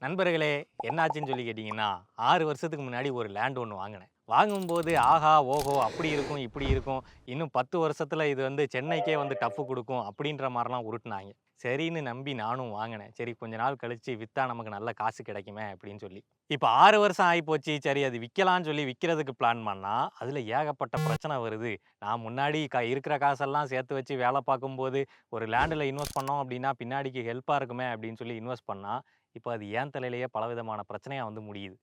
நண்பர்களே, என்னாச்சுன்னு சொல்லி கேட்டீங்கன்னா, 6 வருஷத்துக்கு முன்னாடி ஒரு லேண்ட் ஒண்ணு வாங்குனேன். வாங்கும்போது ஆஹா! ஓஹோ! அப்படி இருக்கும், இப்படி இருக்கும். இன்னும் 10 வருஷத்துல இது வந்து சென்னைக்கே வந்து டஃப் குடுக்கும். அப்படின்ற மாரிலாம் உருட்டுனாய்ங்க. சரின்னு நம்பி நானும் வாங்குனேன். சரி கொஞ்ச நாள் கழிச்சு வித்தா நமக்கு நல்ல காசு கிடைக்குமே அப்படின்னு சொல்லி. இப்ப 6 வருஷம் ஆயிப்போச்சு. சரி அது விக்கலான்னு சொல்லி விக்கிறதுக்கு பிளான் பண்ணா, அதுல ஏகப்பட்ட பிரச்சனை வருது. நான் முன்னாடி இருக்கிற காசெல்லாம் சேர்த்து வச்சு வேல பார்க்கும்போது, ஒரு லேண்ட்ல இன்வெஸ்ட் பண்ணோம் அப்படின்னா, பின்னாடிக்கு ஹெல்ப்பா இருக்குமே அப்படின்னு சொல்லி இன்வெஸ்ட் பண்ணா, இப்ப அது என் தலையிலேயே பலவிதமான பிரச்சனையா வந்து முடியுது.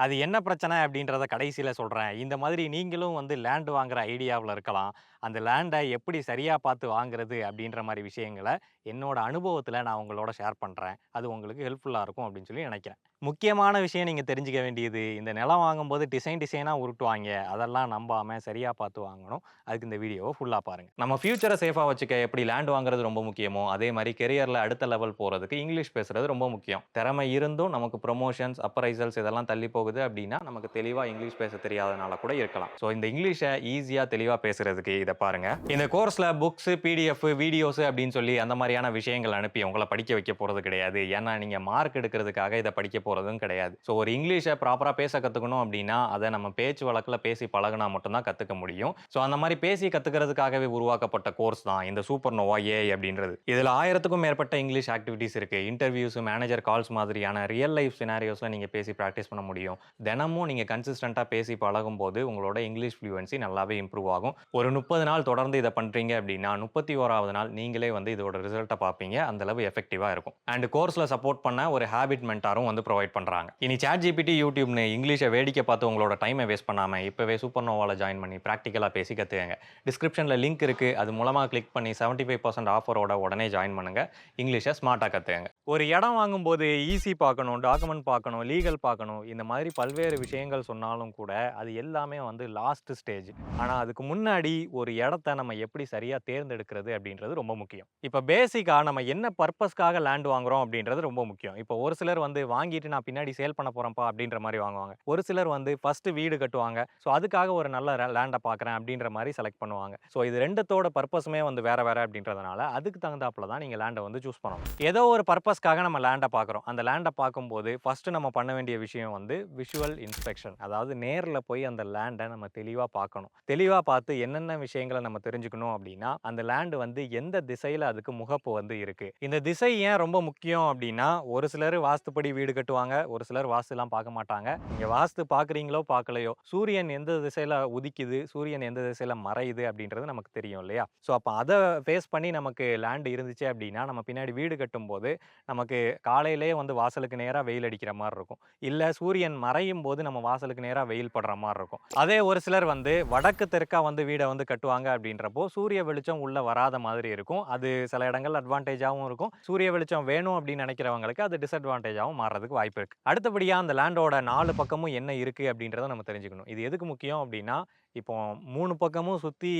அது என்ன பிரச்சனை அப்படின்றத கடைசியில சொல்றேன். இந்த மாதிரி நீங்களும் வந்து லேண்ட் வாங்குற ஐடியாவுல இருக்கலாம். அந்த லேண்ட எப்படி சரியா பார்த்து வாங்குறது அப்படின்ற மாரி விஷயங்கள என்னோட அனுபவத்துல நான் உங்களோட ஷேர் பண்றேன். அது உங்களுக்கு ஹெல்ப்ஃபுல்லா இருக்கும் அப்படின்னு சொல்லி நினைக்கிறேன். முக்கியமான விஷயம் நீங்க தெரிஞ்சுக்க வேண்டியது, இந்த நிலம் வாங்கும்போது டிசைனா உருட்டுவாய்ங்க. அதெல்லாம் நம்பாம சரியா பார்த்து வாங்கணும். அதுக்கு இந்த வீடியோவ ஃபுல்லா பாருங்க. நம்ம ஃபியூச்சர சேஃபா வச்சுக்க எப்படி லேண்ட் வாங்குறது ரொம்ப முக்கியமோ, அதே மாரி கெரியர்ல அடுத்த லெவல் போறதுக்கு இங்கிலீஷ் பேசுறது ரொம்ப முக்கியம். திறமை இருந்தும் நமக்கு புரமோஷன்ஸ், அப்பரைசல்ஸ் இதெல்லாம் தள்ளி போகுது அப்படின்னா, நமக்கு தெளிவா இங்கிலீஷ் பேச தெரியாதனால கூட இருக்கலாம். ஸோ இந்த இங்கிலீஷ ஈஸியா தெளிவா பேசுறதுக்கு இத பாருங்க. இந்த கோர்ஸ்ல புக்ஸ், பிடிஎஃப், வீடியோஸ் அப்படின்னு சொல்லி அந்த மாரியான விஷயங்கள் அனுப்பி உங்கள படிக்க வைக்க போறது கிடையாது. ஏன்னா நீங்க மார்க் எடுக்கிறதுக்காக இத படிக்க போறதும் கிடையாது. ஸோ ஒரு இங்கிலீஷ ப்ராப்பரா பேச கத்துக்கணும் அப்படின்னா, அத நம்ம பேச்சு வழக்குல பேசி பழகுனா மட்டும் தான் கத்துக்க முடியும். ஸோ அந்த மாரி பேசி கத்துக்கிறதுக்காகவே உருவாக்கப்பட்ட கோர்ஸ் தான் இந்த சூப்பர் நோவா ஏஐ அப்படின்றது. இதுல 1000க்கும் மேற்பட்ட இங்கிலீஷ் ஆக்டிவிட்டீஸ் இருக்கு. இன்டர்வியூஸ், மேனேஜர் கால்ஸ் மாதிரியான ரியல் லைஃப் சினாரியோஸ்ல நீங்க பேசி பிராக்டிஸ் பண்ண முடியும். தினமும் நீங்க கன்சிஸ்டன்ட்டா பேசி பழகும்போது உங்களோட இங்கிலீஷ் ஃப்ளூயன்சி நல்லாவே இம்ப்ரூவ் ஆகும். ஒரு 30 நாள் தொடர்ந்து இத பண்றீங்க அப்படின்னா, 31வது நாள் நீங்களே வந்து இதோட ரிசல்ட்ட பார்ப்பீங்க. அந்த அளவு எஃபெக்டிவா இருக்கும். அண்ட் கோர்ஸ்ல சப்போர்ட் பண்ண ஒரு ஹேபிட் மென்டாரும் வந்து புரொவைட் பண்றாங்க. இனி ChatGPT, YouTubeன்னு இங்கிலீஷ வேடிக்கை பார்த்து உங்களோட டைம வேஸ்ட் பண்ணாம, இப்பவே சூப்பர் நோவால ஜாயின் பண்ணி பிராக்டிகலா பேசி கத்துக்கங்க. டிஸ்கிரிப்ஷன்ல லிங்க் இருக்கு. அது மூலமா கிளிக் பண்ணி 75% ஆஃபரோட உடனே ஜாயின் பண்ணுங்க. இங்கிலீஷ ஸ்மார்ட்டா கத்துக்கங்க. ஒரு இடம் வாங்கும்போது ஈசி பார்க்கணும், டாக்குமெண்ட் பார்க்கணும், லீகல் பார்க்கணும். இந்த மாதிரி பல்வேறு விஷயங்கள் சொன்னாலும் கூட, அது எல்லாமே வந்து லாஸ்ட் ஸ்டேஜ். ஆனா அதுக்கு முன்னாடி ஒரு இடத்த நம்ம எப்படி சரியா தேர்ந்தெடுக்கிறது அப்படின்றது ரொம்ப முக்கியம். இப்ப பேசிக்கா நம்ம என்ன பர்ப்பஸ்க்காக லேண்ட் வாங்குறோம் அப்படின்றது ரொம்ப முக்கியம். இப்ப ஒரு சிலர் வந்து வாங்கிட்டு நான் பின்னாடி சேல் பண்ண போறேன்ப்பா அப்படின்ற மாரி வாங்குவாங்க. ஒரு சிலர் வந்து ஃபர்ஸ்ட் வீடு கட்டுவாங்க. ஸோ அதுக்காக ஒரு நல்ல லேண்ட பார்க்குறேன் அப்படின்ற மாரி செலக்ட் பண்ணுவாங்க. ஸோ இது 2த்தோட பர்ப்பஸுமே வந்து வேற வேற அப்படின்றதுனால, அதுக்கு தகுந்தாப்புல தான் நீங்க லேண்ட வந்து சூஸ் பண்ணணும். ஏதோ ஒரு பர்ப்பஸ்க்காக நம்ம லேண்ட பார்க்குறோம். அந்த லேண்ட பார்க்கும்போது ஃபர்ஸ்ட் நம்ம பண்ண வேண்டிய விஷயம் வந்து விஷுவல் இன்ஸ்பெக்ஷன். அதாவது நேர்ல போய் அந்த லேண்ட நம்ம தெளிவா பார்க்கணும். தெளிவா பார்த்து என்னென்ன விஷயங்கள நம்ம தெரிஞ்சுக்கணும் அப்படின்னா, அந்த லேண்ட் வந்து எந்த திசையில அதுக்கு முகப்பு வந்து இருக்கு. இந்த திசை ஏன் ரொம்ப முக்கியம் அப்படின்னா, ஒரு சிலர் வாஸ்துப்படி வீடு கட்டுவாங்க. ஒரு சிலர் வாஸ்துலாம் பார்க்க மாட்டாங்க. நீங்க வாஸ்து பார்க்குறீங்களோ, பார்க்கலையோ, சூரியன் எந்த திசையில உதிக்குது, சூரியன் எந்த திசையில மறையுது அப்படின்றது நமக்கு தெரியும் இல்லையா? ஸோ அப்ப அத பேஸ் பண்ணி நமக்கு லேண்ட் இருந்துச்சு அப்படின்னா, நம்ம பின்னாடி வீடு கட்டும்போது, நமக்கு காலையிலேயே வந்து வாசலுக்கு நேரா வெயில் அடிக்கிற மாரி இருக்கும். இல்ல சூரியன் மறையும்போது நம்ம வாசலுக்கு நேரா வெயில் படுற மாரி இருக்கும். அதே ஒரு சிலர் வந்து வடக்கு தெற்கா வந்து வீட வந்து கட்டுவாங்க அப்படின்றப்போ, சூரிய வெளிச்சம் உள்ள வராத மாதிரி இருக்கும். அது சில இடங்கள்ல அட்வான்டேஜாவும் இருக்கும். சூரிய வெளிச்சம் வேணும் அப்படின்னு நினைக்கிறவங்களுக்கு அது டிஸ்அட்வான்டேஜாவும் மாறுறதுக்கு வாய்ப்பு இருக்கு. அடுத்தபடியா அந்த லேண்டோட 4 பக்கமும் என்ன இருக்கு அப்படின்றத நம்ம தெரிஞ்சுக்கணும். இது எதுக்கு முக்கியம் அப்படின்னா, இப்போ 3 பக்கமும் சுத்தி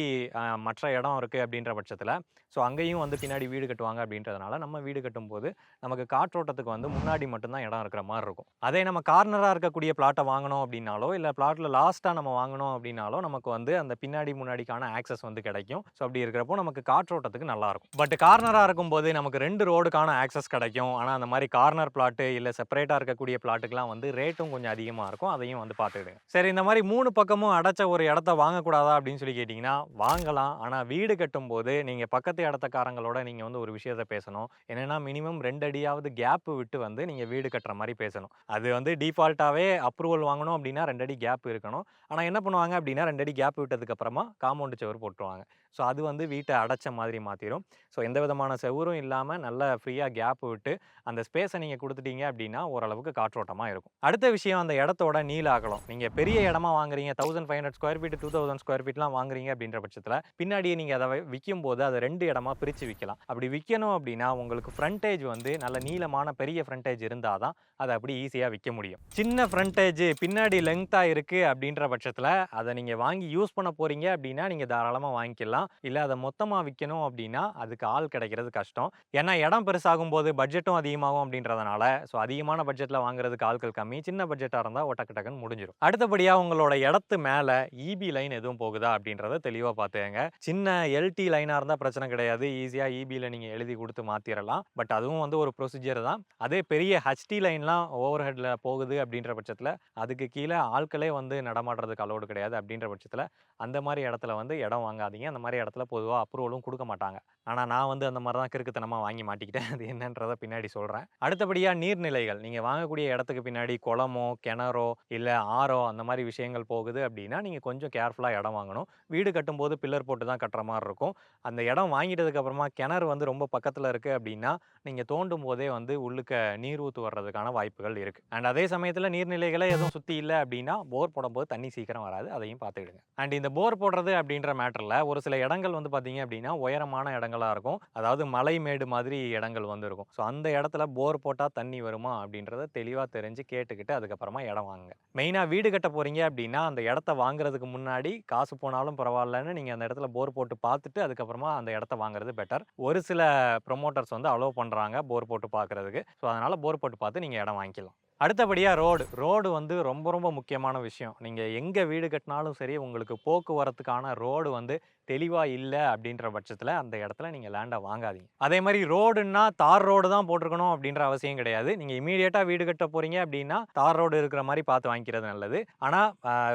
மற்ற இடம் இருக்கு அப்படின்ற பட்சத்தில, ஸோ அங்கேயும் வந்து பின்னாடி வீடு கட்டுவாங்க அப்படின்றதுனால, நம்ம வீடு கட்டும்போது நமக்கு காற்றோட்டத்துக்கு வந்து முன்னாடி மட்டும் தான் இடம் இருக்கிற மாரி இருக்கும். அதே நம்ம கார்னரா இருக்கக்கூடிய பிளாட்ட வாங்கணும் அப்படின்னாலோ, இல்ல பிளாட்ல லாஸ்ட்டா நம்ம வாங்கணும் அப்படின்னாலோ, நமக்கு வந்து அந்த பின்னாடி, முன்னாடிக்கான ஆக்சஸ் வந்து கிடைக்கும். ஸோ அப்படி இருக்கிறப்போ நமக்கு காற்றோட்டத்துக்கு நல்லாருக்கும். பட் கார்னரா இருக்கும்போது நமக்கு 2 ரோடுக்கான ஆக்சஸ் கிடைக்கும். ஆனா அந்த மாரி கார்னர் பிளாட் இல்ல செப்பரேட்டா இருக்கக்கூடிய பிளாட்டுக்குலாம் வந்து ரேட்டும் கொஞ்சம் அதிகமா இருக்கும். அதையும் வந்து பார்த்துக்கிடுங்க. சரி இந்த மாரி 3 பக்கமும் அடைச்ச ஒரு இடத்த வாங்கக்கூடாதா அப்படின்னு சொல்லி கேட்டீங்கன்னா, வாங்கலாம். ஆனா வீடு கட்டும்போது நீங்க பக்கத்து இடத்துக்காரங்களோட நீங்க வந்து ஒரு விஷயத்த பேசணும். என்னன்னா மினிமம் 2 அடியாவது கேப் விட்டு வந்து நீங்க வீடு கட்டுற மாரி பேசணும். அது வந்து டிஃபால்ட்டாவே அப்ரூவல் வாங்கணும் அப்படின்னா 2 அடி கேப் இருக்கணும். ஆனா என்ன பண்ணுவாங்க அப்படின்னா 2 அடி கேப் விட்டதுக்கு அப்புறமா காம்பவுண்ட் சுவர் போட்டுருவாங்க. ஸோ அது வந்து வீட்ட அடைச்ச மாதிரி மாத்திரும். ஸோ எந்த விதமான செவுரும் இல்லாம நல்ல ஃப்ரீயா கேப் விட்டு அந்த ஸ்பேஸ நீங்க குடுத்துட்டீங்க அப்படின்னா, ஓரளவுக்கு காற்றோட்டமா இருக்கும். அடுத்த விஷயம் அந்த இடத்தோட நீள அகலம். நீங்க பெரிய இடமா வாங்குறீங்க 1500 ஸ்கொயர் ஃபீட், 2000 ஸ்கொயர் ஃபீட்லாம் வாங்குறீங்க அப்படின்ற பட்சத்தில, பின்னாடியே நீங்க அத விக்கும்போது அத 2 இடமா பிரிச்சு விக்கலாம். அப்படி விக்கணும் அப்படின்னா, உங்களுக்கு ஃப்ரண்டேஜ் வந்து நல்ல நீளமான பெரிய ஃப்ரண்டேஜ் இருந்தா தான், அத அப்படி ஈஸியா விக்க முடியும். சின்ன ஃப்ரண்டேஜ் பின்னாடி லெங்த்தா இருக்கு அப்படின்ற பட்சத்தில, அத நீங்க வாங்கி யூஸ் பண்ண போறீங்க அப்படின்னா, நீங்க தாராளமா வாங்கிக்கலாம். வாங்கிக்கலாம். இல்ல அத மொத்தமா விக்கணும் அப்படின்னா, அதுக்கு ஆள் கிடைக்கிறது கஷ்டம். ஏன்னா இடம் பெருசாகும்போது பட்ஜெட்டும் அதிகமாகும் அப்படின்றதுனால, ஸோ அதிகமான பட்ஜெட்ல வாங்குறதுக்கு ஆட்கள் கம்மி. சின்ன பட்ஜெட்டா இருந்தா டக்கு டக்குன்னு முடிஞ்சிரும். அடுத்தபடியா உங்களோட இடத்து மேல ஈபி லைன் எதுவும் போகுதா அப்படின்றத தெளிவா பார்த்துக்கங்க. சின்ன எல்டி லைனா இருந்தா பிரச்சனை கிடையாது. ஈஸியா ஈபில நீங்க எழுதி குடுத்து மாத்திரலாம். பட் அதுவும் வந்து ஒரு ப்ரொசீஜர் தான். அதே பெரிய ஹெச்டி லைன்லாம் ஓவர் ஹெட்ல போகுது அப்படின்ற பட்சத்துல, அதுக்கு கீழ ஆட்களே வந்து நடமாடுறதுக்கு அலோவ்டு கிடையாது அப்படின்ற பட்சத்துல, அந்த மாரி இடத்துல வந்து இடம் வாங்காதீங்க. அந்த மாரி இடத்துல பொதுவா அப்ரூவலும் குடுக்க மாட்டாங்க. ஆனா நான் வந்து அந்த மாரி தான் கிறுக்குத்தனமா வாங்கி மாட்டிக்கிட்டேன். அது என்னன்றத பின்னாடி சொல்றேன். அடுத்தபடியா நீர்நிலைகள். நீங்க வாங்கக்கூடிய இடத்துக்கு பின்னாடி குளமோ, கிணறோ, இல்ல ஆறோ அந்த மாரி விஷயங்கள் போகுது அப்படின்னா, நீங்க கொஞ்சம் கேர்ஃபுல்லா இடம் வாங்கணும். வீடு கட்டும்போது பில்லர் போட்டு தான் கட்டுற மாரி இருக்கும். அந்த இடம் வாங்கிட்டதுக்கு அப்புறமா கிணறு வந்து ரொம்ப பக்கத்துல இருக்கு அப்படின்னா, நீங்க தோண்டும் போதே வந்து உள்ளுக்க நீர் ஊத்து வர்றதுக்கான வாய்ப்புகள் இருக்கு. அண்ட் அதே சமயத்துல நீர்நிலைகளே எதுவும் சுத்தி இல்ல அப்படின்னா, போர் போடும்போது தண்ணி சீக்கிரம் வராது. அதையும் பார்த்துக்கிடுங்க. அண்ட் இந்த போர் போடுறது அப்படின்ற மேட்டர்ல ஒரு சில இடங்கள் வந்து பார்த்தீங்க அப்படின்னா, உயரமான இடங்களா இருக்கும். அதாவது மலை மேடு மாதிரி இடங்கள் வந்து இருக்கும். ஸோ அந்த இடத்துல போர் போட்டா தண்ணி வருமா அப்படின்றத தெளிவா தெரிஞ்சு கேட்டுக்கிட்டு அதுக்கப்புறமா இடம் வாங்குங்க. மெயினா வீடு கட்ட போறீங்க அப்படின்னா, அந்த இடத்த வாங்குறதுக்கு முன்னாடி காசு போனாலும் பரவாயில்லன்னு நீங்க அந்த இடத்துல போர் போட்டு பார்த்துட்டு அதுக்கப்புறமா அந்த இடத்த வாங்குறது பெட்டர். ஒரு சில ப்ரமோட்டர்ஸ் வந்து அலோவ் பண்றாங்க போர் போட்டு பார்க்கறதுக்கு. ஸோ அதனால போர் போட்டு பார்த்து நீங்க இடம் வாங்கிக்கலாம். அடுத்தபடியா ரோடு. ரோடு வந்து ரொம்ப ரொம்ப முக்கியமான விஷயம். நீங்க எங்க வீடு கட்டினாலும் சரி, உங்களுக்கு போக்குவரத்துக்கான ரோடு வந்து தெளிவா இல்ல அப்படின்ற பட்சத்துல, அந்த இடத்துல நீங்க லேண்ட வாங்காதீங்க. அதே மாரி ரோடுன்னா தார் ரோடு தான் போட்டிருக்கணும் அப்படின்ற அவசியம் கிடையாது. நீங்க இம்மீடியட்டா வீடு கட்ட போறீங்க அப்படின்னா, தார் ரோடு இருக்கிற மாரி பார்த்து வாங்கிக்கிறது நல்லது. ஆனா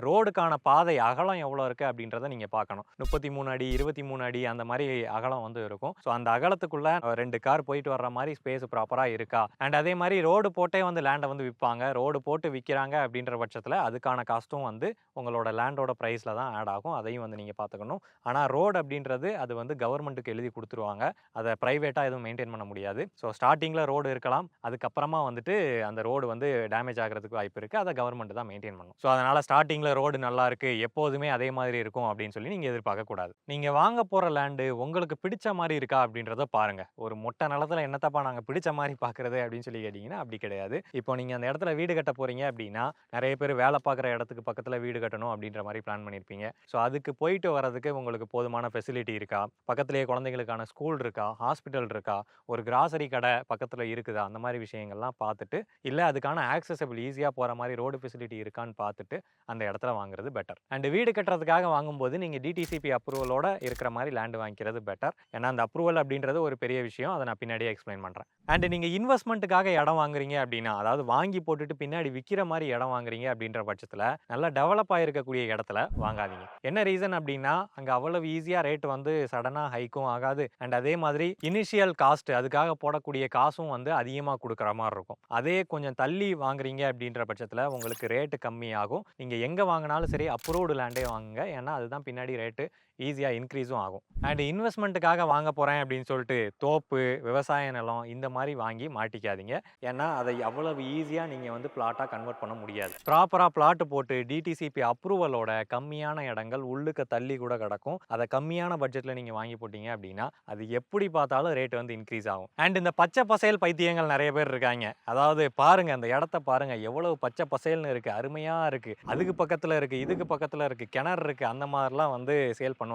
ரோடுக்கான பாதை அகலம் எவ்வளோ இருக்கு அப்படின்றத நீங்க பார்க்கணும். 33 அடி, 23 அடி அந்த மாரி அகலம் வந்து இருக்கும். ஸோ அந்த அகலத்துக்குள்ள 2 கார் போயிட்டு வர்ற மாரி ஸ்பேஸ் ப்ராப்பரா இருக்கா? அண்ட் அதே மாரி ரோடு போட்டே வந்து லேண்ட வந்து விப்பாங்க. ரோடு போட்டு விக்கிறாங்க அப்படின்ற பட்சத்துல, அதுக்கான காஸ்ட்டும் வந்து உங்களோட லேண்டோட பிரைஸ்ல தான் ஆட் ஆகும். அதையும் வந்து நீங்க பார்த்துக்கணும். ஆனா ரோடு அப்படின்றது அது வந்து கவர்மெண்ட்டுக்கு எழுதி குடுத்துருவாங்க. அத பிரைவேட்டா எதுவும் மெயின்டெயின் பண்ண முடியாது. ஸோ ஸ்டார்ட்டிங்ல ரோடு இருக்கலாம். அதுக்கப்புறமா வந்துட்டு அந்த ரோடு வந்து டேமேஜ் ஆகுறதுக்கு வாய்ப்பு இருக்கு. அத கவர்மெண்ட் தான் மெயின்டெயின் பண்ணணும். ஸோ அதனால ஸ்டார்ட்டிங்ல ரோடு நல்லா இருக்கு. எப்போதுமே அதே மாதிரி இருக்கும் அப்படின்னு சொல்லி நீங்க எதிர்பார்க்க கூடாது. நீங்க வாங்க போற லேண்டு உங்களுக்கு பிடிச்ச மாரி இருக்கா அப்படின்றத பாருங்க. ஒரு மொட்டை நிலத்துல என்னத்தப்பா நாங்க பிடிச்ச மாரி பார்க்குறது அப்படின்னு சொல்லி கேட்டீங்கன்னா, அப்படி கிடையாது. இப்போ நீங்க அந்த இடத்துல வீடு கட்ட போறீங்க அப்படின்னா, நெறைய பேர் வேலை பார்க்குற இடத்துக்கு பக்கத்துல வீடு கட்டணும் அப்படின்ற மாரி பிளான் பண்ணியிருப்பீங்க. ஸோ அதுக்கு போயிட்டு வர்றதுக்கு உங்களுக்கு போதுமான ஃபெசிலிட்டி இருக்கா? பக்கத்திலேயே குழந்தைகளுக்கான ஸ்கூல் இருக்கா? ஹாஸ்பிட்டல் இருக்கா? ஒரு கிராசரி கடை பக்கத்துல இருக்குதா? அந்த மாரி விஷயங்கள்லாம் பார்த்துட்டு, இல்ல அதுக்கான ஆக்சஸபிள் ஈஸியா போற மாரி ரோடு ஃபெசிலிட்டி இருக்கான்னு பார்த்துட்டு, அந்த இடத்துல வாங்குறது பெட்டர். அண்ட் வீடு கட்டுறதுக்காக வாங்கும்போது நீங்க டிடிசிபி அப்ரூவலோட இருக்கிற மாரி லேண்ட் வாங்கிக்கிறது பெட்டர். ஏன்னா அந்த அப்ரூவல் அப்படின்றது ஒரு பெரிய விஷயம். அத நான் பின்னாடியே எக்ஸ்பிளைன் பண்றேன். அண்ட் நீங்க இன்வெஸ்ட்மென்ட்க்காக இடம் வாங்குறீங்க அப்படின்னா, அதாவது வாங்கி போட்டுட்டு பின்னாடி விக்கிற மாரி இடம் வாங்குறீங்க அப்படின்ற பட்சத்துல, நல்லா டெவலப் ஆயிருக்கக்கூடிய இடத்துல வாங்காதீங்க. என்ன ரீசன் அப்படின்னா, அங்க அவ்வளவு ஈஸியா ரேட் வந்து சடனா ஹைக்கும் ஆகாது. அண்ட் அதே மாதிரி இனிஷியல் காஸ்ட் அதுக்காக போடக்கூடிய காசும் வந்து அதிகமா குடுக்குற மாரி இருக்கும். அதே கொஞ்சம் தள்ளி வாங்குறீங்க அப்படின்ற பட்சத்துல உங்களுக்கு ரேட் கம்மியாகும். நீங்க எங்க வாங்குனாலும் சரி அப்ரூவ்டு லேண்டே வாங்குங்க. ஏன்னா அதுதான் பின்னாடி ரேட் ஈஸியா இன்கிரீஸும் ஆகும். அண்ட் இன்வெஸ்ட்மென்ட்க்காக வாங்க போறேன் அப்படின்னு சொல்லிட்டு தோப்பு, விவசாய நிலம் இந்த மாரி வாங்கி மாட்டிக்காதீங்க. ஏன்னா, அதை அவ்வளவு ஈஸியா நீங்க வந்து பிளாட்டா கன்வெர்ட் பண்ண முடியாது. ப்ராப்பரா பிளாட் போட்டு டிடிசிபி அப்ரூவலோட கம்மியான இடங்கள் உள்ளுக்க தள்ளி கூட கிடக்கும். அத கம்மியான பட்ஜெட்ல நீங்க வாங்கி போட்டீங்க அப்படின்னா, அது எப்படி பார்த்தாலும் ரேட் வந்து இன்கிரீஸ் ஆகும். அண்ட் இந்த பச்சை பசேல் பைத்தியங்கள் நெறைய பேர் இருக்காங்க. அதாவது பாருங்க அந்த இடத்த பாருங்க எவ்வளவு பச்சை பசேல்னு இருக்கு. அருமையா இருக்கு. அதுக்கு பக்கத்துல இருக்கு, இதுக்கு பக்கத்துல இருக்கு, கிணறு இருக்கு. அந்த மாரிலாம் வந்து சேல் பண்ணுவாங்க.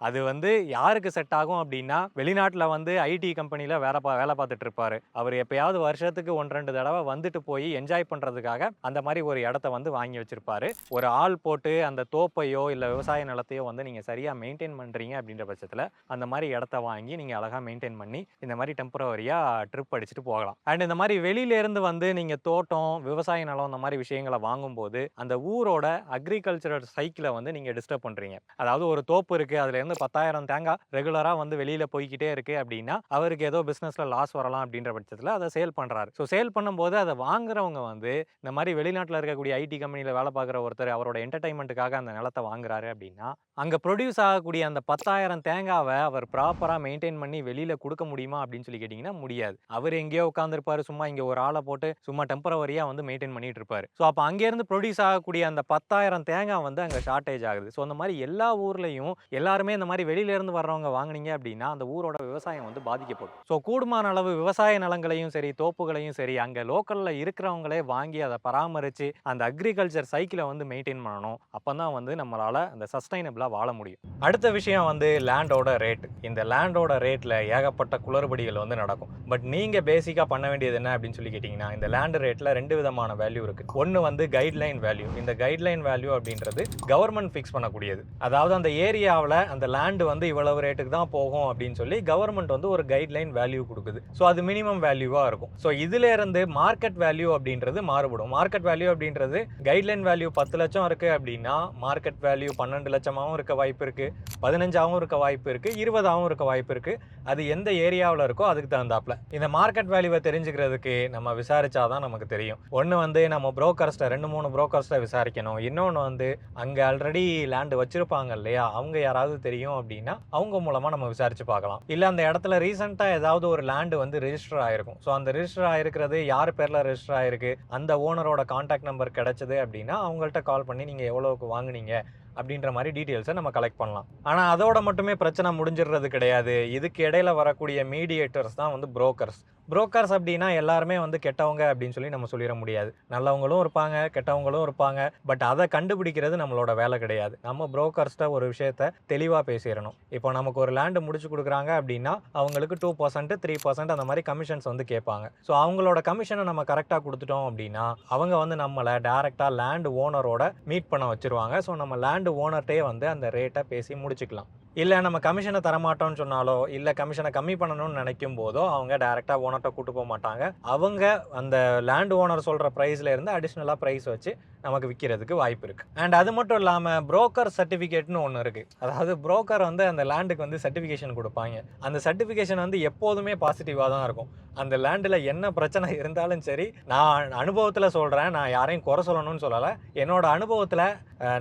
அது வந்து யாருக்கு செட் ஆகும் அப்படின்னா, வெளிநாட்டுல வந்து ஐடி கம்பெனில வேலை பார்த்துட்டு இருப்பாரு. அவரு எப்பயாவது வருஷத்துக்கு 1, 2 தடவ வந்துட்டு போய் என்ஜாய் பண்றதுக்காக அந்த மாரி ஒரு இடத்த வந்து வாங்கி வச்சிருப்பாரு. ஒரு ஆள் போட்டு அந்த தோப்பையோ, இல்ல விவசாய நிலத்தையோ வந்து நீங்க சரியா மெயின்டெயின் பண்றீங்க அப்படின்ற பட்சத்துல, அந்த மாரி இடத்த வாங்கி நீங்க அழகா மெயின்டெயின் பண்ணி, இந்த மாரி டெம்பரவரியா ட்ரிப் அடிச்சுட்டு போகலாம். அண்ட் இந்த மாரி வெளியில இருந்து வந்து நீங்க தோட்டம், விவசாய நிலம் இந்த மாரி விஷயங்கள வாங்கும்போது, அந்த ஊரோட அக்ரிகல்ச்சரல் சைக்கிள வந்து நீங்க டிஸ்டர்ப் பண்றீங்க. அதாவது ஒரு தோப்பு இருக்கு. அதுல இருந்து 10,000 தேங்காய் ரெகுலரா வந்து வெளியில போய்க்கிட்டே இருக்கு அப்படின்னா, அவருக்கு ஏதோ பிசினஸ்ல லாஸ் வரலாம் அப்படின்ற பட்சத்துல அத சேல் பண்றாரு. ஸோ சேல் பண்ணும்போது அத வாங்குறவங்க வந்து இந்த மாரி வெளிநாட்டுல இருக்கக்கூடிய ஐடி கம்பெனில வேலை பார்க்குற ஒருத்தர் அவரோட என்டர்டெயின்மென்ட்க்காக அந்த நிலத்த வாங்குறாரு அப்படின்னா, அங்க புரொடியூஸ் ஆகக்கூடிய அந்த 10,000 தேங்காவ அவர் ப்ராப்பரா மெயின்டெயின் பண்ணி வெளியில குடுக்க முடியுமா அப்படின்னு சொல்லி கேட்டீங்கன்னா முடியாது. அவர் எங்கேயோ உட்கார்ந்திருப்பாரு. சும்மா இங்க ஒரு ஆள போட்டு சும்மா டெம்பரவரியா வந்து மெயின்டெயின் பண்ணிட்டு இருப்பாரு. ஸோ அப்ப அங்க இருந்து புரொடியூஸ் ஆகக்கூடிய அந்த 10,000 தேங்காய் வந்து அங்க ஷார்டேஜ் ஆகுது. ஸோ அந்த மாரி எல்லா ஊர்லயும் எல்லாருமே இந்த மாரி வெளியில இருந்து வர்றவங்க வாங்குனீங்க அப்படின்னா, அந்த ஊரோட விவசாயம் வந்து பாதிக்கப்படும். ஸோ கூடுமான அளவு விவசாய நிலங்களையும் சரி, தோப்புகளையும் சரி, அங்க லோக்கல்ல இருக்கிறவங்களே வாங்கி அத பராமரிச்சு, அந்த அக்ரிகல்ச்சர் சைக்கிள வந்து மெயின்டெயின் பண்ணணும். அப்பதான் வந்து நம்மளால அந்த சஸ்டைனபிளா கம்ஃபர்டபுளாக வாழ முடியும். அடுத்த விஷயம் வந்து லேண்டோட ரேட். இந்த லேண்டோட ரேட்டில் ஏகப்பட்ட குளறுபடிகள் வந்து நடக்கும். பட் நீங்கள் பேசிக்காக பண்ண வேண்டியது என்ன அப்படின்னு சொல்லி கேட்டிங்கன்னா, இந்த லேண்ட் ரேட்டில் 2 விதமான வேல்யூ இருக்குது. ஒன்று வந்து கைட்லைன் வேல்யூ. இந்த கைட்லைன் வேல்யூ அப்படின்றது கவர்மெண்ட் ஃபிக்ஸ் பண்ணக்கூடியது. அதாவது அந்த ஏரியாவில் அந்த லேண்டு வந்து இவ்வளவு ரேட்டுக்கு தான் போகும் அப்படின்னு சொல்லி கவர்மெண்ட் வந்து ஒரு கைட்லைன் வேல்யூ கொடுக்குது. ஸோ அது மினிமம் வேல்யூவாக இருக்கும். ஸோ இதுல இருந்து மார்க்கெட் வேல்யூ அப்படின்றது மாறுபடும். மார்க்கெட் வேல்யூ அப்படின்றது கைட்லைன் வேல்யூ 10 லட்சம் இருக்கு அப்படின்னா மார்க்கெட் வேல்யூ 12 லட்சமாகவும் இருக்க வாய்ப்பு இருக்கு, 15ஆகவும் இருக்க வாய்ப்பு இருக்கு, 20ஆகவும் இருக்க வாய்ப்பு இருக்கு. அது எந்த ஏரியாவில் இருக்கோ அதுக்கு தகுந்தாப்புல. இந்த மார்க்கெட் வேல்யூவை தெரிஞ்சுக்கிறதுக்கு நம்ம விசாரிச்சாதான் நமக்கு தெரியும். ஒன்று வந்து நம்ம புரோக்கர்ஸ்ட 2-3 புரோக்கர்ஸ்ட விசாரிக்கணும். இன்னொன்று வந்து அங்கே ஆல்ரெடி லேண்டு வச்சிருப்பாங்க இல்லையா, அவங்க யாராவது தெரியும் அப்படின்னா அவங்க மூலமா நம்ம விசாரிச்சு பார்க்கலாம். இல்லை அந்த இடத்துல ரீசெண்டாக ஏதாவது ஒரு லேண்டு வந்து ரெஜிஸ்டர் ஆயிருக்கும். ஸோ அந்த ரெஜிஸ்டர் ஆயிருக்கிறது யார் பேரில் ரெஜிஸ்டர் ஆயிருக்கு, அந்த ஓனரோட கான்டாக்ட் நம்பர் கிடைச்சது அப்படின்னா அவங்கள்ட்ட கால் பண்ணி நீங்கள் எவ்வளோக்கு வாங்குனீங்க அப்படின்ற மாதிரி டீட்டெயில்ஸை நம்ம கலெக்ட் பண்ணலாம். ஆனால் அதோட மட்டுமே பிரச்சனை முடிஞ்சிடுறது கிடையாது. இதுக்கு இடையில வரக்கூடிய மீடியேட்டர்ஸ் தான் வந்து புரோக்கர்ஸ். புரோக்கர்ஸ் அப்படின்னா எல்லாருமே வந்து கெட்டவங்க அப்படின்னு சொல்லி நம்ம சொல்லிட முடியாது. நல்லவங்களும் இருப்பாங்க, கெட்டவங்களும் இருப்பாங்க. பட் அதை கண்டுபிடிக்கிறது நம்மளோட வேலை கிடையாது. நம்ம புரோக்கர்ஸ்ட்ட ஒரு விஷயத்த தெளிவாக பேசிடணும். இப்போ நமக்கு ஒரு லேண்டு முடிச்சு கொடுக்குறாங்க அப்படின்னா அவங்களுக்கு 2%, 3% அந்த மாதிரி கமிஷன்ஸ் வந்து கேட்பாங்க. ஸோ அவங்களோட கமிஷனை நம்ம கரெக்டாக கொடுத்துட்டோம் அப்படின்னா அவங்க வந்து நம்மளை டைரெக்டாக லேண்டு ஓனரோட மீட் பண்ண வச்சிருவாங்க. ஸோ நம்ம லேண்டு ஓனர்ட்டே வந்து அந்த ரேட்டை பேசி முடிச்சுக்கலாம். இல்லை நம்ம கமிஷனை தரமாட்டோம்னு சொன்னாலோ இல்லை கமிஷனை கம்மி பண்ணணும்னு நினைக்கும் போதோ அவங்க டைரெக்டாக ஓனர்கிட்ட கூட்டு போக மாட்டாங்க. அவங்க அந்த லேண்ட் ஓனர் சொல்கிற ப்ரைஸில் இருந்து அடிஷ்னலாக ப்ரைஸ் வச்சு நமக்கு விற்கிறதுக்கு வாய்ப்பு இருக்குது. அண்ட் அது மட்டும் இல்லாமல் புரோக்கர் சர்டிஃபிகேட்னு ஒன்று இருக்குது. அதாவது புரோக்கர் வந்து அந்த லேண்டுக்கு வந்து சர்டிஃபிகேஷன் கொடுப்பாங்க. அந்த சர்டிஃபிகேஷன் வந்து எப்போதுமே பாசிட்டிவாக தான் இருக்கும். அந்த லேண்டில் என்ன பிரச்சனை இருந்தாலும் சரி, நான் அனுபவத்தில் சொல்கிறேன், நான் யாரையும் குறை சொல்லணும்னு சொல்லலை. என்னோட அனுபவத்தில்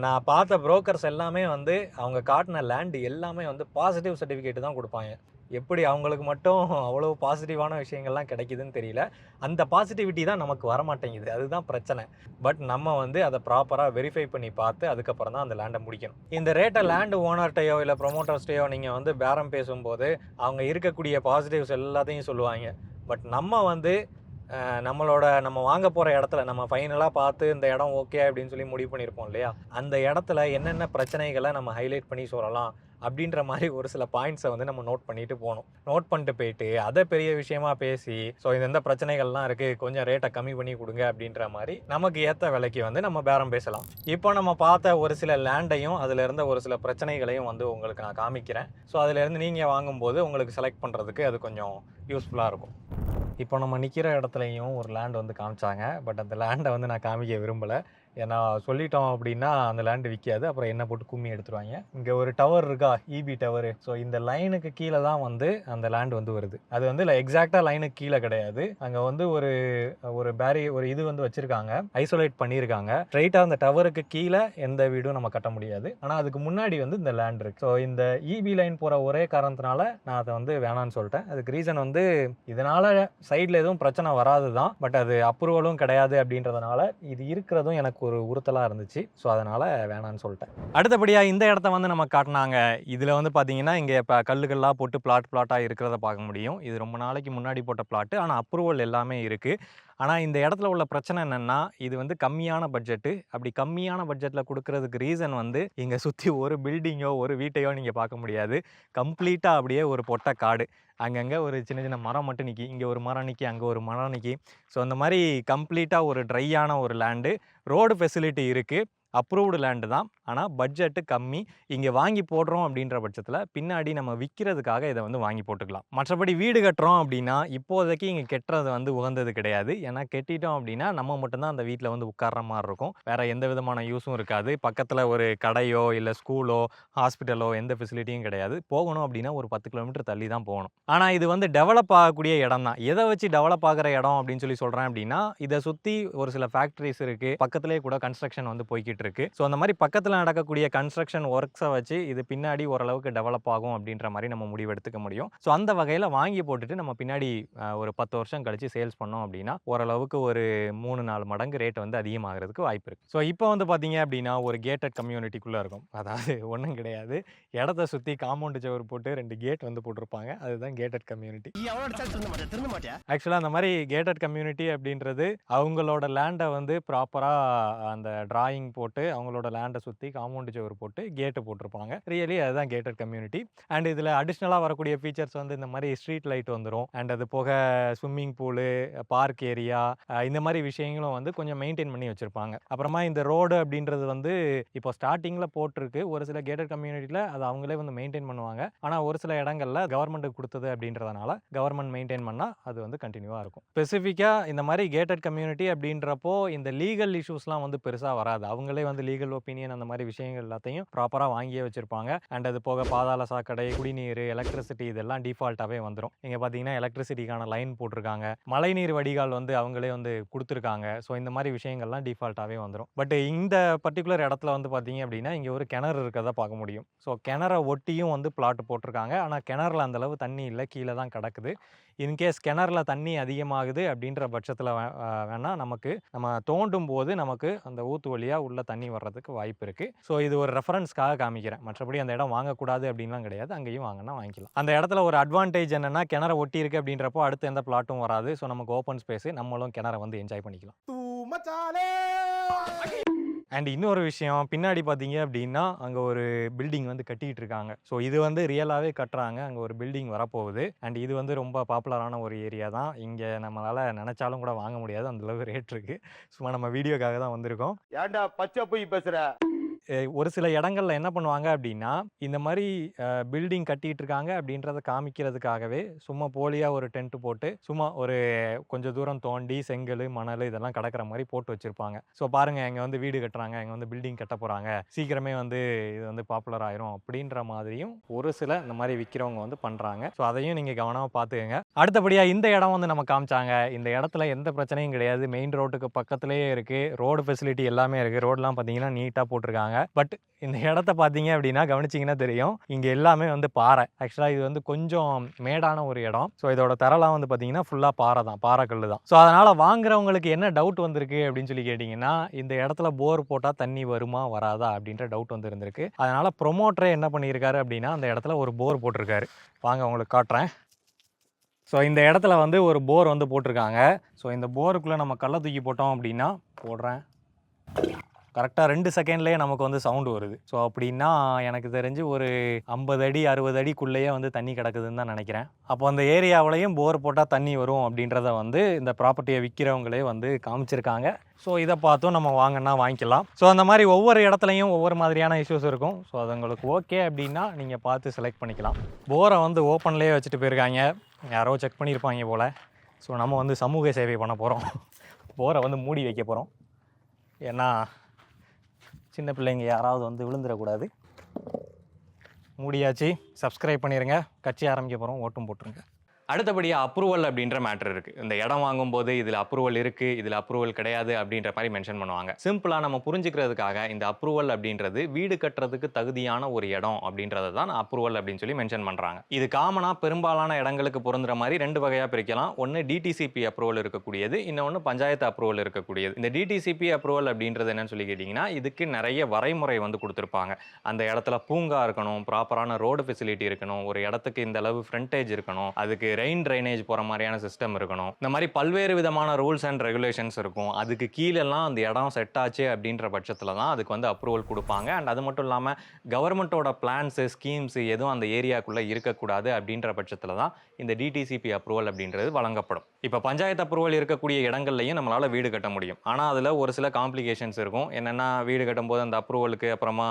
நான் பார்த்த புரோக்கர்ஸ் எல்லாமே வந்து அவங்க காட்டின லேண்டு எல்லாமே வந்து பாசிட்டிவ் சர்டிஃபிகேட் தான் கொடுப்பாங்க. எப்படி அவங்களுக்கு மட்டும் அவ்வளோ பாசிட்டிவான விஷயங்கள்லாம் கிடைக்குதுன்னு தெரியல. அந்த பாசிட்டிவிட்டி தான் நமக்கு வரமாட்டேங்குது, அதுதான் பிரச்சனை. பட் நம்ம வந்து அதை ப்ராப்பராக வெரிஃபை பண்ணி பார்த்து அதுக்கப்புறம் தான் அந்த லேண்டை முடிக்கணும். இந்த ரேட்டை லேண்டு ஓனர்கிட்டையோ இல்லை ப்ரொமோட்டர்ஸ்டையோ நீங்கள் வந்து பேரம் பேசும்போது அவங்க இருக்கக்கூடிய பாசிட்டிவ்ஸ் எல்லாத்தையும் சொல்லுவாங்க. பட் நம்ம வந்து நம்ம வாங்க போகிற இடத்துல நம்ம ஃபைனலாக பார்த்து இந்த இடம் ஓகே அப்படின்னு சொல்லி முடிவு பண்ணியிருப்போம் இல்லையா, அந்த இடத்துல என்னென்ன பிரச்சனைகளை நம்ம ஹைலைட் பண்ணி சொல்லலாம் அப்படின்ற மாதிரி ஒரு சில பாயிண்ட்ஸை வந்து நம்ம நோட் பண்ணிட்டு போகணும். நோட் பண்ணிட்டு போயிட்டு அதை பெரிய விஷயமா பேசி ஸோ இந்த பிரச்சனைகள்லாம் இருக்குது, கொஞ்சம் ரேட்டை கம்மி பண்ணி கொடுங்க அப்படின்ற மாதிரி நமக்கு ஏற்ற விலைக்கு வந்து நம்ம பேரம் பேசலாம். இப்போ நம்ம பார்த்த ஒரு சில லேண்டையும் அதில் இருந்த ஒரு சில பிரச்சனைகளையும் வந்து உங்களுக்கு நான் காமிக்கிறேன். ஸோ அதிலேருந்து நீங்கள் வாங்கும்போது உங்களுக்கு செலக்ட் பண்ணுறதுக்கு அது கொஞ்சம் யூஸ்ஃபுல்லாக இருக்கும். இப்போ நம்ம நிற்கிற இடத்துலையும் ஒரு லேண்ட் வந்து காமிச்சாங்க. பட் அந்த லேண்டை வந்து நான் காமிக்க விரும்பலை. ஏன்னா சொல்லிட்டோம் அப்படின்னா அந்த லேண்டு விற்காது, அப்புறம் என்ன போட்டு கும்மி எடுத்துருவாங்க. இங்கே ஒரு டவர் இருக்கா, இபி டவரு. ஸோ இந்த லைனுக்கு கீழே தான் வந்து அந்த லேண்டு வந்து வருது. அது வந்து இல்லை எக்ஸாக்டாக லைனுக்கு கீழே கிடையாது. அங்கே வந்து ஒரு ஒரு இது வந்து வச்சுருக்காங்க, ஐசோலேட் பண்ணியிருக்காங்க. ஸ்ட்ரைட்டாக அந்த டவருக்கு கீழே எந்த வீடும் நம்ம கட்ட முடியாது. ஆனால் அதுக்கு முன்னாடி வந்து இந்த லேண்ட் இருக்குது. ஸோ இந்த இபி லைன் போகிற ஒரே காரணத்தினால நான் அதை வந்து வேணான்னு சொல்லிட்டேன். அதுக்கு ரீசன் வந்து இதனால் சைடில் எதுவும் பிரச்சனை வராது தான், பட் அது அப்ரூவலும் கிடையாது அப்படின்றதுனால இது இருக்கிறதும் எனக்கு ஒரு உறுத்தலாக இருந்துச்சு. ஸோ அதனால் வேணான்னு சொல்லிட்டேன். அடுத்தபடியாக இந்த இடத்த வந்து நம்ம காட்டினாங்க. இதில் வந்து பார்த்தீங்கன்னா இங்கே இப்போ கல்லுகள்லாம் போட்டு பிளாட்டாக இருக்கிறத பார்க்க முடியும். இது ரொம்ப நாளைக்கு முன்னாடி போட்ட பிளாட்டு, ஆனால் அப்ரூவல் எல்லாமே இருக்குது. ஆனால் இந்த இடத்துல உள்ள பிரச்சனை என்னென்னா இது வந்து கம்மியான பட்ஜெட்டு. அப்படி கம்மியான பட்ஜெட்டில் கொடுக்கறதுக்கு ரீசன் வந்து இங்கே சுற்றி ஒரு பில்டிங்கோ ஒரு வீட்டையோ நீங்கள் பார்க்க முடியாது. கம்ப்ளீட்டாக அப்படியே ஒரு பொட்டை காடு. அங்கங்கே ஒரு சின்ன சின்ன மரம் மட்டும் நிற்கி, இங்கே ஒரு மரம் நிற்கி, அங்கே ஒரு மரம் நிற்கி. ஸோ அந்த மாதிரி கம்ப்ளீட்டாக ஒரு ட்ரையான ஒரு லேண்டு. ரோடு ஃபெசிலிட்டி இருக்குது, அப்ரூவ்டு லேண்டு தான். ஆனால் பட்ஜெட்டு கம்மி. இங்கே வாங்கி போடுறோம் அப்படின்ற பட்சத்தில் பின்னாடி நம்ம விற்கிறதுக்காக இதை வந்து வாங்கி போட்டுக்கலாம். மற்றபடி வீடு கட்டுறோம் அப்படின்னா இப்போதைக்கு இங்கே கெட்டுறது வந்து உகந்தது கிடையாது. ஏன்னா கெட்டிட்டோம் அப்படின்னா நம்ம மட்டும்தான் அந்த வீட்டில் வந்து உட்கார்ற மாதிரி இருக்கும். வேறு எந்த விதமான யூஸும் இருக்காது. பக்கத்தில் ஒரு கடையோ இல்லை ஸ்கூலோ ஹாஸ்பிட்டலோ எந்த ஃபெசிலிட்டியும் கிடையாது. போகணும் அப்படின்னா ஒரு 10 கிலோமீட்டர் தள்ளி தான் போகணும். ஆனால் இது வந்து டெவலப் ஆகக்கூடிய இடம் தான். எதை வச்சு டெவலப் ஆகிற இடம் அப்படின்னு சொல்லி சொல்கிறேன் அப்படின்னா, இதை சுற்றி ஒரு சில ஃபேக்ட்ரிஸ் இருக்குது, பக்கத்துலேயே கூட கன்ஸ்ட்ரக்ஷன் வந்து போய்கிட்டு இருக்கு. ஸோ அந்த மாதிரி பக்கத்தில் நடக்கக்கூடிய கன்ஸ்ட்ரக்ஷன் ஒர்க்ஸை வச்சு இது பின்னாடி ஓரளவுக்கு டெவலப் ஆகும் அப்படின்ற மாதிரி நம்ம முடிவு எடுத்துக்க முடியும். ஸோ அந்த வகையில் வாங்கி போட்டுட்டு நம்ம பின்னாடி ஒரு 10 வருஷம் கழிச்சு சேல்ஸ் பண்ணோம் அப்படின்னா ஓரளவுக்கு ஒரு 3-4 மடங்கு ரேட் வந்து அதிகமாகிறதுக்கு வாய்ப்பு இருக்குது. ஸோ இப்போ வந்து பார்த்தீங்க அப்படின்னா ஒரு கேட்டட் கம்யூனிட்டிக்குள்ளே இருக்கும். அதாவது ஒன்றும் கிடையாது, இடத்த சுற்றி காம்பவுண்ட் சவர் போட்டு 2 கேட் வந்து போட்டிருப்பாங்க. அதுதான் கேட்டட் கம்யூனிட்டி. ஆக்சுவலாக அந்த மாதிரி கேட்டட் கம்யூனிட்டி அப்படின்றது அவங்களோட லேண்டை வந்து ப்ராப்பராக அந்த டிராயிங் போட்டு போட்டு அவங்களோட லேண்டை சுற்றி காம்பவுண்டு சுவர் போட்டு கேட்டு போட்டிருப்பாங்க. ரியலி அதுதான் கேட்டட் கம்யூனிட்டி. அண்ட் இதில் அடிஷ்னலாக வரக்கூடிய ஃபீச்சர்ஸ் வந்து இந்த மாதிரி ஸ்ட்ரீட் லைட் வந்துடும். அண்ட் அது போக ஸ்விம்மிங் பூலு, பார்க் ஏரியா, இந்த மாதிரி விஷயங்களும் வந்து கொஞ்சம் மெயின்டைன் பண்ணி வச்சுருப்பாங்க. அப்புறமா இந்த ரோடு அப்படின்றது வந்து இப்போ ஸ்டார்டிங்கில் போட்டிருக்கு. ஒரு சில கேட்டட் கம்யூனிட்டியில் அதை அவங்களே வந்து மெயின்டைன் பண்ணுவாங்க. ஆனால் ஒரு சில இடங்கள்ல கவர்மெண்ட்டுக்கு கொடுத்தது அப்படின்றதுனால கவர்மெண்ட் மெயின்டைன் பண்ணால் அது வந்து கண்டினியூவாக இருக்கும். ஸ்பெசிஃபிக்காக இந்த மாதிரி கேட்டட் கம்யூனிட்டி அப்படின்றப்போ இந்த லீகல் இஷ்யூஸ்லாம் வந்து பெருசாக வராது. அவங்களே வந்து லீகல் ஒப்பீனியன் அந்த மாதிரி விஷயங்கள் எல்லாத்தையும் ப்ராப்பராக வாங்கியே வச்சுருப்பாங்க. அண்ட் அது போக பாதாள சாக்கடை, குடிநீர், எலக்ட்ரிசிட்டி இதெல்லாம் டிஃபால்ட்டாகவே வந்துடும். இங்கே பார்த்தீங்கன்னா எலக்ட்ரிசிட்டிக்கான லைன் போட்டிருக்காங்க. மழைநீர் வடிகால் வந்து அவங்களே வந்து கொடுத்துருக்காங்க. ஸோ இந்த மாதிரி விஷயங்கள்லாம் டிஃபால்ட்டாகவே வந்துடும். பட் இந்த பர்டிகுலர் இடத்துல வந்து பார்த்தீங்க அப்படின்னா இங்கே ஒரு கிணறு இருக்கிறத பார்க்க முடியும். ஸோ கிணறை ஒட்டியும் வந்து பிளாட் போட்டிருக்காங்க. ஆனால் கிணறுல அந்தளவு தண்ணி இல்லை, கீழே தான் கிடக்குது. இன்கேஸ் கிணறுல தண்ணி அதிகமாகுது அப்படின்ற பட்சத்தில் வேணால் நம்ம தோண்டும் போது நமக்கு அந்த ஊத்து வழியாக உள்ள தண்ணி வர்றதுக்கு வாய்ப்பு இருக்குது. ஸோ இது ஒரு ரெஃபரன்ஸ்க்காக காமிக்கிறேன். மற்றபடி அந்த இடம் வாங்கக்கூடாது அப்படின்லாம் கிடையாது. அங்கேயும் வாங்கினா வாங்கிக்கலாம். அந்த இடத்துல ஒரு அட்வான்டேஜ் என்னென்னா கிணறு ஒட்டி இருக்குது அப்படின்றப்போ அடுத்து எந்த பிளாட்டும் வராது. ஸோ நமக்கு ஓப்பன் ஸ்பேஸு, நம்மளும் கிணறை வந்து என்ஜாய் பண்ணிக்கலாம். அண்ட் இன்னொரு விஷயம், பின்னாடி பார்த்தீங்க அப்படின்னா அங்கே ஒரு பில்டிங் வந்து கட்டிகிட்டு இருக்காங்க. ஸோ இது வந்து ரியலாகவே கட்டுறாங்க. அங்கே ஒரு பில்டிங் வரப்போகுது. அண்ட் இது வந்து ரொம்ப பாப்புலரான ஒரு ஏரியா தான். இங்கே நம்மளால் நினச்சாலும் கூட வாங்க முடியாது, அந்தளவு ரேட் இருக்குது. சும்மா நம்ம வீடியோக்காக தான் வந்திருக்கோம். ஏன்டா பச்சை போய் பேசுற? ஒரு சில இடங்கள்ல என்ன பண்ணுவாங்க அப்படின்னா இந்த மாதிரி பில்டிங் கட்டிட்டு இருக்காங்க அப்படின்றத காமிக்கிறதுக்காகவே சும்மா போலியா ஒரு டென்ட் போட்டு சும்மா ஒரு கொஞ்சம் தூரம் தோண்டி செங்கல், மணல் இதெல்லாம் கடக்கிற மாதிரி போட்டு வச்சிருப்பாங்க. ஸோ பாருங்க, இங்க வந்து வீடு கட்டுறாங்க, இங்க வந்து பில்டிங் கட்ட போறாங்க, சீக்கிரமே வந்து இது வந்து பாப்புலர் ஆயிரும் அப்படின்ற மாதிரியும் ஒரு சில இந்த மாதிரி விற்கிறவங்க வந்து பண்றாங்க. ஸோ அதையும் நீங்க கவனமா பார்த்துக்கங்க. அடுத்தபடியா இந்த இடம் வந்து நம்ம காமிச்சாங்க. இந்த இடத்துல எந்த பிரச்சனையும் கிடையாது. மெயின் ரோட்டுக்கு பக்கத்திலேயே இருக்கு. ரோடு ஃபெசிலிட்டி எல்லாமே இருக்கு. ரோடெல்லாம் பார்த்தீங்கன்னா நீட்டாக போட்டிருக்காங்க. பட் இந்த இடத்த பார்த்தீங்க அப்படின்னா கவனிச்சிங்கன்னா தெரியும், இங்கே எல்லாமே வந்து பாறை. ஆக்சுவலாக இது வந்து கொஞ்சம் மேடான ஒரு இடம். ஸோ இதோட தரலாம் வந்து பார்த்தீங்கன்னா ஃபுல்லாக பாறை தான், பாறைக்கல் தான். ஸோ அதனால் வாங்குறவங்களுக்கு என்ன டவுட் வந்திருக்கு அப்படின்னு சொல்லி கேட்டிங்கன்னா, இந்த இடத்துல போர் போட்டால் தண்ணி வருமா வராதா அப்படின்ற டவுட் வந்து இருந்திருக்கு. அதனால் ப்ரொமோட்டரே என்ன பண்ணியிருக்காரு அப்படின்னா அந்த இடத்துல ஒரு போர் போட்டிருக்காரு. வாங்க உங்களுக்கு காட்டுறேன். ஸோ இந்த இடத்துல வந்து ஒரு போர் வந்து போட்டிருக்காங்க. ஸோ இந்த போருக்குள்ளே நம்ம கல்லை தூக்கி போட்டோம் அப்படின்னா, போடுறேன், கரெக்டாக 2 செகண்ட்லேயே நமக்கு வந்து சவுண்டு வருது. ஸோ அப்படின்னா எனக்கு தெரிஞ்சு ஒரு 50 அடி 60 அடிக்குள்ளேயே வந்து தண்ணி கிடக்குதுன்னு தான் நினைக்கிறேன். அப்போ அந்த ஏரியாவிலையும் போர் போட்டால் தண்ணி வரும் அப்படின்றத வந்து இந்த ப்ராப்பர்ட்டியை விற்கிறவங்களே வந்து காமிச்சிருக்காங்க. ஸோ இதை பார்த்தும் நம்ம வாங்கினா வாங்கிக்கலாம். ஸோ அந்த மாதிரி ஒவ்வொரு இடத்துலையும் ஒவ்வொரு மாதிரியான இஷ்யூஸ் இருக்கும். ஸோ அது உங்களுக்கு ஓகே அப்படின்னா நீங்கள் பார்த்து செலக்ட் பண்ணிக்கலாம். போரை வந்து ஓப்பன்லேயே வச்சுட்டு போயிருக்காங்க, யாரோ செக் பண்ணியிருப்பாங்க போல். ஸோ நம்ம வந்து சமூக சேவை பண்ண போகிறோம். போரை வந்து மூடி வைக்க போகிறோம். ஏன்னா சின்ன பிள்ளைங்க யாராவது வந்து விழுந்துடக்கூடாது. மூடியாச்சு. சப்ஸ்கிரைப் பண்ணிடுங்க. கட்சி ஆரம்பிக்க போகிறோம், ஓட்டும் போட்டுருங்க. அடுத்தபடியாக அப்ரூவல் அப்படின்ற மேட்டர் இருக்குது. இந்த இடம் வாங்கும்போது இதில் அப்ரூவல் இருக்குது, இதில் அப்ரூவல் கிடையாது அப்படின்ற மாதிரி மென்ஷன் பண்ணுவாங்க. சிம்பிளாக நம்ம புரிஞ்சுக்கிறதுக்காக இந்த அப்ரூவல் அப்படின்றது வீடு கட்டுறதுக்கு தகுதியான ஒரு இடம் அப்படின்றத தான் அப்ரூவல் அப்படின்னு சொல்லி மென்ஷன் பண்ணுறாங்க. இது காமனாக பெரும்பாலான இடங்களுக்கு பொருந்துற மாதிரி 2 வகையாக பிரிக்கலாம். ஒன்று டிடிசிபி அப்ரூவல் இருக்கக்கூடியது, இன்னொன்று பஞ்சாயத்து அப்ரூவல் இருக்கக்கூடியது. இந்த டிடிசிபி அப்ரூவல் அப்படின்றது என்னன்னு சொல்லி கேட்டிங்கன்னா, இதுக்கு நிறைய வரைமுறை வந்து கொடுத்துருப்பாங்க. அந்த இடத்துல பூங்கா இருக்கணும், ப்ராப்பரான ரோடு ஃபெசிலிட்டி இருக்கணும், ஒரு இடத்துக்கு இந்த அளவு ஃப்ரண்டேஜ் இருக்கணும், அதுக்கு ரெயின் ட்ரைனேஜ் போகிற மாதிரியான சிஸ்டம் இருக்கணும். இந்த மாதிரி பல்வேறு விதமான ரூல்ஸ் அண்ட் ரெகுலேஷன்ஸ் இருக்கும். அதுக்கு கீழெல்லாம் அந்த இடம் செட் ஆச்சு அப்படின்ற பட்சத்தில் தான் அதுக்கு வந்து அப்ரூவல் கொடுப்பாங்க. அண்ட் அது மட்டும் இல்லாமல் கவர்மெண்ட்டோட பிளான்ஸு, ஸ்கீம்ஸு எதுவும் அந்த ஏரியாக்குள்ளே இருக்கக்கூடாது அப்படின்ற பட்சத்தில் தான் இந்த டிடிசிபி அப்ரூவல் அப்படின்றது வழங்கப்படும். இப்போ பஞ்சாயத்து அப்ரூவல் இருக்கக்கூடிய இடங்கள்லையும் நம்மளால் வீடு கட்ட முடியும். ஆனால் அதில் ஒரு சில காம்ப்ளிகேஷன்ஸ் இருக்கும். என்னென்னா வீடு கட்டும்போது அந்த அப்ரூவலுக்கு அப்புறமா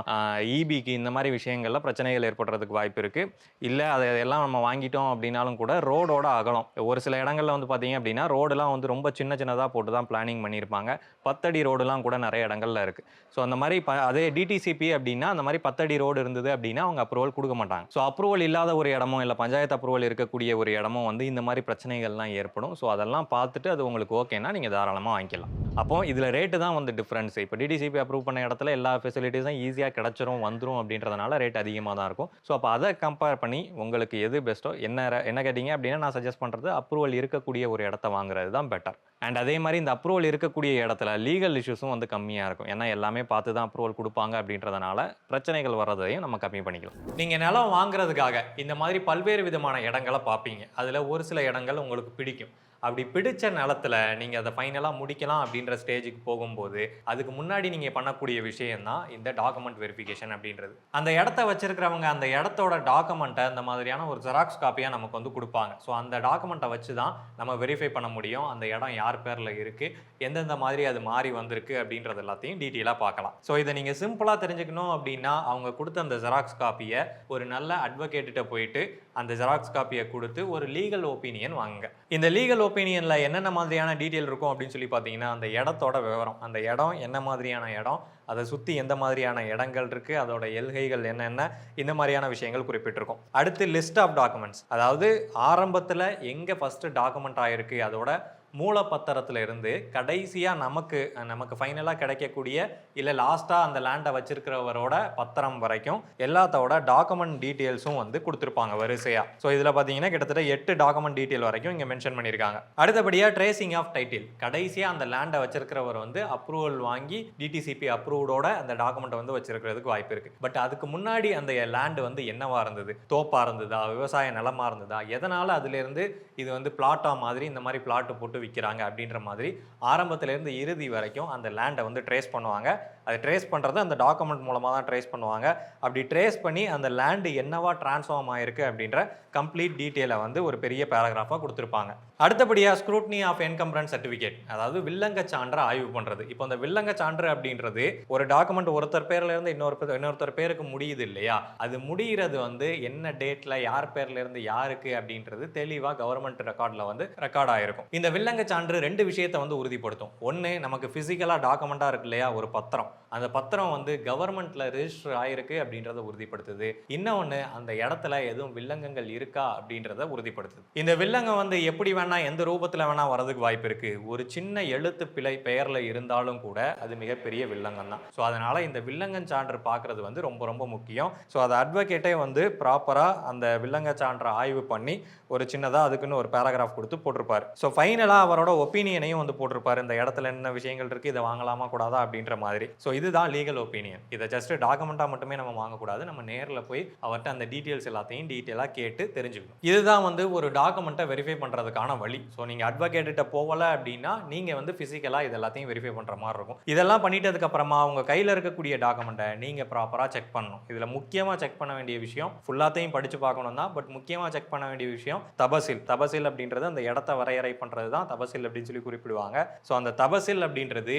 இபிக்கு இந்த மாதிரி விஷயங்களில் பிரச்சனைகள் ஏற்படுறதுக்கு வாய்ப்பு இருக்குது. இல்லை அதையெல்லாம் நம்ம வாங்கிட்டோம் அப்படின்னாலும் கூட ரோடோட அகலம் ஒரு சில இடங்கள்ல வந்து பார்த்தீங்க அப்படின்னா ரோடெல்லாம் வந்து ரொம்ப சின்னதாக போட்டு தான் பிளானிங் பண்ணியிருப்பாங்க. 10 அடி ரோடுலாம் கூட நிறைய இடங்கள்ல இருக்குது. ஸோ அந்த மாதிரி அதே டிடிசிபி அப்படின்னா அந்த மாதிரி 10 அடி ரோடு இருந்தது அப்படின்னா அவங்க அப்ரூவல் கொடுக்க மாட்டாங்க. ஸோ அப்ரூவல் இல்லாத ஒரு இடமோ இல்லை பஞ்சாயத்து அப்ரூவல் இருக்கக்கூடிய ஒரு இடமோ வந்து இந்த மாதிரி பிரச்சனைகள்லாம் ஏற்படும். ஸோ அதெல்லாம் பார்த்துட்டு அது உங்களுக்கு ஓகேன்னா நீங்கள் தாராளமாக வாங்கிக்கலாம். அப்போ இதில் ரேட்டு தான் வந்து டிஃப்ரென்ஸ். இப்போ டிடிசிபி அப்ரூவ் பண்ண இடத்துல எல்லா ஃபெசிலிட்டிஸும் ஈஸியாக கிடச்சிரும் வந்துடும் அப்படின்றதுனால ரேட் அதிகமாக தான் இருக்கும். ஸோ அப்போ அதை கம்பேர் பண்ணி உங்களுக்கு எது பெஸ்ட்டோ என்ன கேட்டிங்க அப்படின்னா நான் சஜஸ்ட் பண்ணுறது அப்ரூவல் இருக்கக்கூடிய ஒரு இடத்த வாங்குறது தான் பெட்டர். அண்ட் அதே மாதிரி இந்த அப்ரூவல் இருக்கக்கூடிய இடத்துல லீகல் இஷ்யூஸும் வந்து கம்மியாக இருக்கும். ஏன்னா எல்லாமே பார்த்து தான் அப்ரூவல் கொடுப்பாங்க அப்படின்றதுனால பிரச்சனைகள் வர்றதையும் நம்ம கம்மி பண்ணிக்கலாம். நீங்கள் நிலம் வாங்குறதுக்காக இந்த மாதிரி பல்வேறு விதமான இடங்களை பார்ப்பீங்க. அதில் ஒரு சில இடங்கள் உங்களுக்கு பிடிக்கும். அப்படி பிடிச்ச நிலத்துல நீங்க அதை ஃபைனலா முடிக்கலாம் அப்படின்ற ஸ்டேஜுக்கு போகும்போது அதுக்கு முன்னாடி நீங்க பண்ணக்கூடிய விஷயம் தான் இந்த டாக்குமெண்ட் வெரிஃபிகேஷன் அப்படின்றது. அந்த இடத்த வச்சிருக்கிறவங்க அந்த இடத்தோட டாக்குமெண்ட்டை இந்த மாதிரியான ஒரு ஜெராக்ஸ் காப்பியா நமக்கு வந்து கொடுப்பாங்க. ஸோ அந்த டாக்குமெண்ட்டை வச்சு தான் நம்ம வெரிஃபை பண்ண முடியும் அந்த இடம் யார் பேர்ல இருக்கு, எந்தெந்த மாதிரி அது மாறி வந்திருக்கு அப்படின்றது எல்லாத்தையும் டீட்டெயிலாக பார்க்கலாம். ஸோ இதை நீங்க சிம்பிளா தெரிஞ்சுக்கணும் அப்படின்னா அவங்க கொடுத்த அந்த ஜெராக்ஸ் காப்பியை ஒரு நல்ல அட்வொகேட்டிட்ட போயிட்டு அந்த ஜெராக்ஸ் காப்பியை கொடுத்து ஒரு லீகல் ஒப்பீனியன் வாங்குங்க. இந்த லீகல் ஒப்பீனியன்ல என்னென்ன மாதிரியான டீட்டெயில் இருக்கும் அப்படின்னு சொல்லி பார்த்தீங்கன்னா, அந்த இடத்தோட விவரம், அந்த இடம் என்ன மாதிரியான இடம், அதை சுற்றி எந்த மாதிரியான இடங்கள் இருக்கு, அதோட எல்கைகள் என்னென்ன, இந்த மாதிரியான விஷயங்கள் குறிப்பிட்டிருக்கும். அடுத்து லிஸ்ட் ஆஃப் டாக்குமெண்ட்ஸ், அதாவது ஆரம்பத்தில் எங்கே ஃபர்ஸ்ட் டாக்குமெண்ட் ஆயிருக்கு, அதோட மூலப்பத்திரத்துல இருந்து கடைசியா நமக்கு ஃபைனலா கிடைக்கக்கூடிய இல்ல லாஸ்டா அந்த லேண்டை வச்சிருக்கிறவரோட பத்திரம் வரைக்கும் எல்லாத்தோட டாக்குமெண்ட் டீடைல்ஸும் வந்து கொடுத்துருப்பாங்க வரிசையா. ஸோ இதுல பாத்தீங்கன்னா கிட்டத்தட்ட 8 டாக்குமெண்ட் டீடைல் வரைக்கும் இங்க மென்ஷன் பண்ணியிருக்காங்க. அடுத்தபடியா ட்ரேசிங் ஆஃப் டைட்டில், கடைசியா அந்த லேண்டை வச்சிருக்கிறவர் வந்து அப்ரூவல் வாங்கி டிடிசிபி அப்ரூவ்டோட அந்த டாக்குமெண்ட் வந்து வச்சிருக்கிறதுக்கு வாய்ப்பு இருக்கு. பட் அதுக்கு முன்னாடி அந்த லேண்ட் வந்து என்னவா இருந்தது, தோப்பா இருந்ததா, விவசாய நிலமா இருந்ததா, எதனால அதுல இருந்து இது வந்து பிளாட்டா மாதிரி இந்த மாதிரி பிளாட் போட்டு விற்கிறாங்க அப்படின்ற மாதிரி ஆரம்பத்திலேருந்து இறுதி வரைக்கும் அந்த லேண்டை வந்து ட்ரேஸ் பண்ணுவாங்க. அதை ட்ரேஸ் பண்ணுறது அந்த டாக்குமெண்ட் மூலமாக தான் ட்ரேஸ் பண்ணுவாங்க. அப்படி ட்ரேஸ் பண்ணி அந்த லேண்டு என்னவா டிரான்ஸ்ஃபார்ம் ஆயிருக்கு அப்படின்ற கம்ப்ளீட் டீட்டெயிலை வந்து ஒரு பெரிய பேராகிராஃபாக கொடுத்துருப்பாங்க. அடுத்தபடியாக ஸ்க்ரூட்னி ஆஃப் என்கம்பரன்ஸ் சர்டிஃபிகேட், அதாவது வில்லங்க சான்றை ஆய்வு பண்ணுறது. இப்போ அந்த வில்லங்க சான்று அப்படின்றது ஒரு டாக்குமெண்ட் ஒருத்தர் பேர்ல இருந்து இன்னொருத்தர் பேருக்கு முடியுது இல்லையா, அது முடிகிறது வந்து என்ன டேட்டில் யார் பேர்ல இருந்து யாருக்கு அப்படின்றது தெளிவாக கவர்மெண்ட் ரெக்கார்டில் வந்து ரெக்கார்ட் ஆகிருக்கும். இந்த வில்லங்க சான்று 2 விஷயத்தை வந்து உறுதிப்படுத்தும். ஒன்று, நமக்கு ஃபிசிக்கலாக டாக்குமெண்ட்டாக இருக்கு இல்லையா ஒரு பத்திரம், அந்த பத்திரம் வந்து கவர்மெண்ட்ல ரெஜிஸ்டர் ஆயிருக்கு அப்படின்றத உறுதிப்படுத்துது. இன்னொன்று, அந்த இடத்துல எதுவும் வில்லங்கங்கள் இருக்கா அப்படின்றத உறுதிப்படுத்துது. இந்த வில்லங்கம் வந்து எப்படி வேணா எந்த ரூபத்தில் வேணா வரதுக்கு வாய்ப்பு இருக்கு. ஒரு சின்ன எழுத்து பிழை பெயர்ல இருந்தாலும் கூட அது மிகப்பெரிய வில்லங்கம் தான். ஸோ அதனால இந்த வில்லங்கம் சான்று பார்க்கறது வந்து ரொம்ப ரொம்ப முக்கியம். ஸோ அதை அட்வொகேட்டே வந்து ப்ராப்பரா அந்த வில்லங்க சான்றை ஆய்வு பண்ணி ஒரு சின்னதாக அதுக்குன்னு ஒரு பேராகிராஃப் கொடுத்து போட்டிருப்பாரு. ஸோ ஃபைனலாக அவரோட ஒப்பீனியனையும் வந்து போட்டிருப்பாரு, இந்த இடத்துல என்ன விஷயங்கள் இருக்கு, இதை வாங்கலாமா கூடாதா அப்படின்ற மாதிரி. ஸோ இதுதான் லீகல் ஒப்பீனியன். இதை ஜஸ்ட் டாக்குமெண்ட்டாக மட்டுமே நம்ம வாங்கக்கூடாது, நம்ம நேரில் போய் அவர்கிட்ட அந்த டீட்டெயில்ஸ் எல்லாத்தையும் டீட்டெயிலாக கேட்டு தெரிஞ்சுக்கணும். இதுதான் வந்து ஒரு டாக்குமெண்ட்டை வெரிஃபை பண்ணுறதுக்கான வழி. ஸோ நீங்கள் அட்வொகேட்ட போகலை அப்படின்னா நீங்கள் வந்து ஃபிசிக்கலாக இது எல்லாத்தையும் வெரிஃபை பண்ணுற மாதிரி இருக்கும். இதெல்லாம் பண்ணிட்டதுக்கு அப்புறமா உங்கள் கையில் இருக்கக்கூடிய டாக்குமெண்ட்டை நீங்கள் ப்ராப்பராக செக் பண்ணணும். இதில் முக்கியமாக செக் பண்ண வேண்டிய விஷயம், ஃபுல்லாத்தையும் படித்து பார்க்கணும் தான், பட் முக்கியமாக செக் பண்ண வேண்டிய விஷயம் தபசில் அப்படின்றது அந்த இடத்த வரையறை பண்ணுறது தான் தபசில் அப்படின்னு சொல்லி குறிப்பிடுவாங்க. ஸோ அந்த தபசில் அப்படின்றது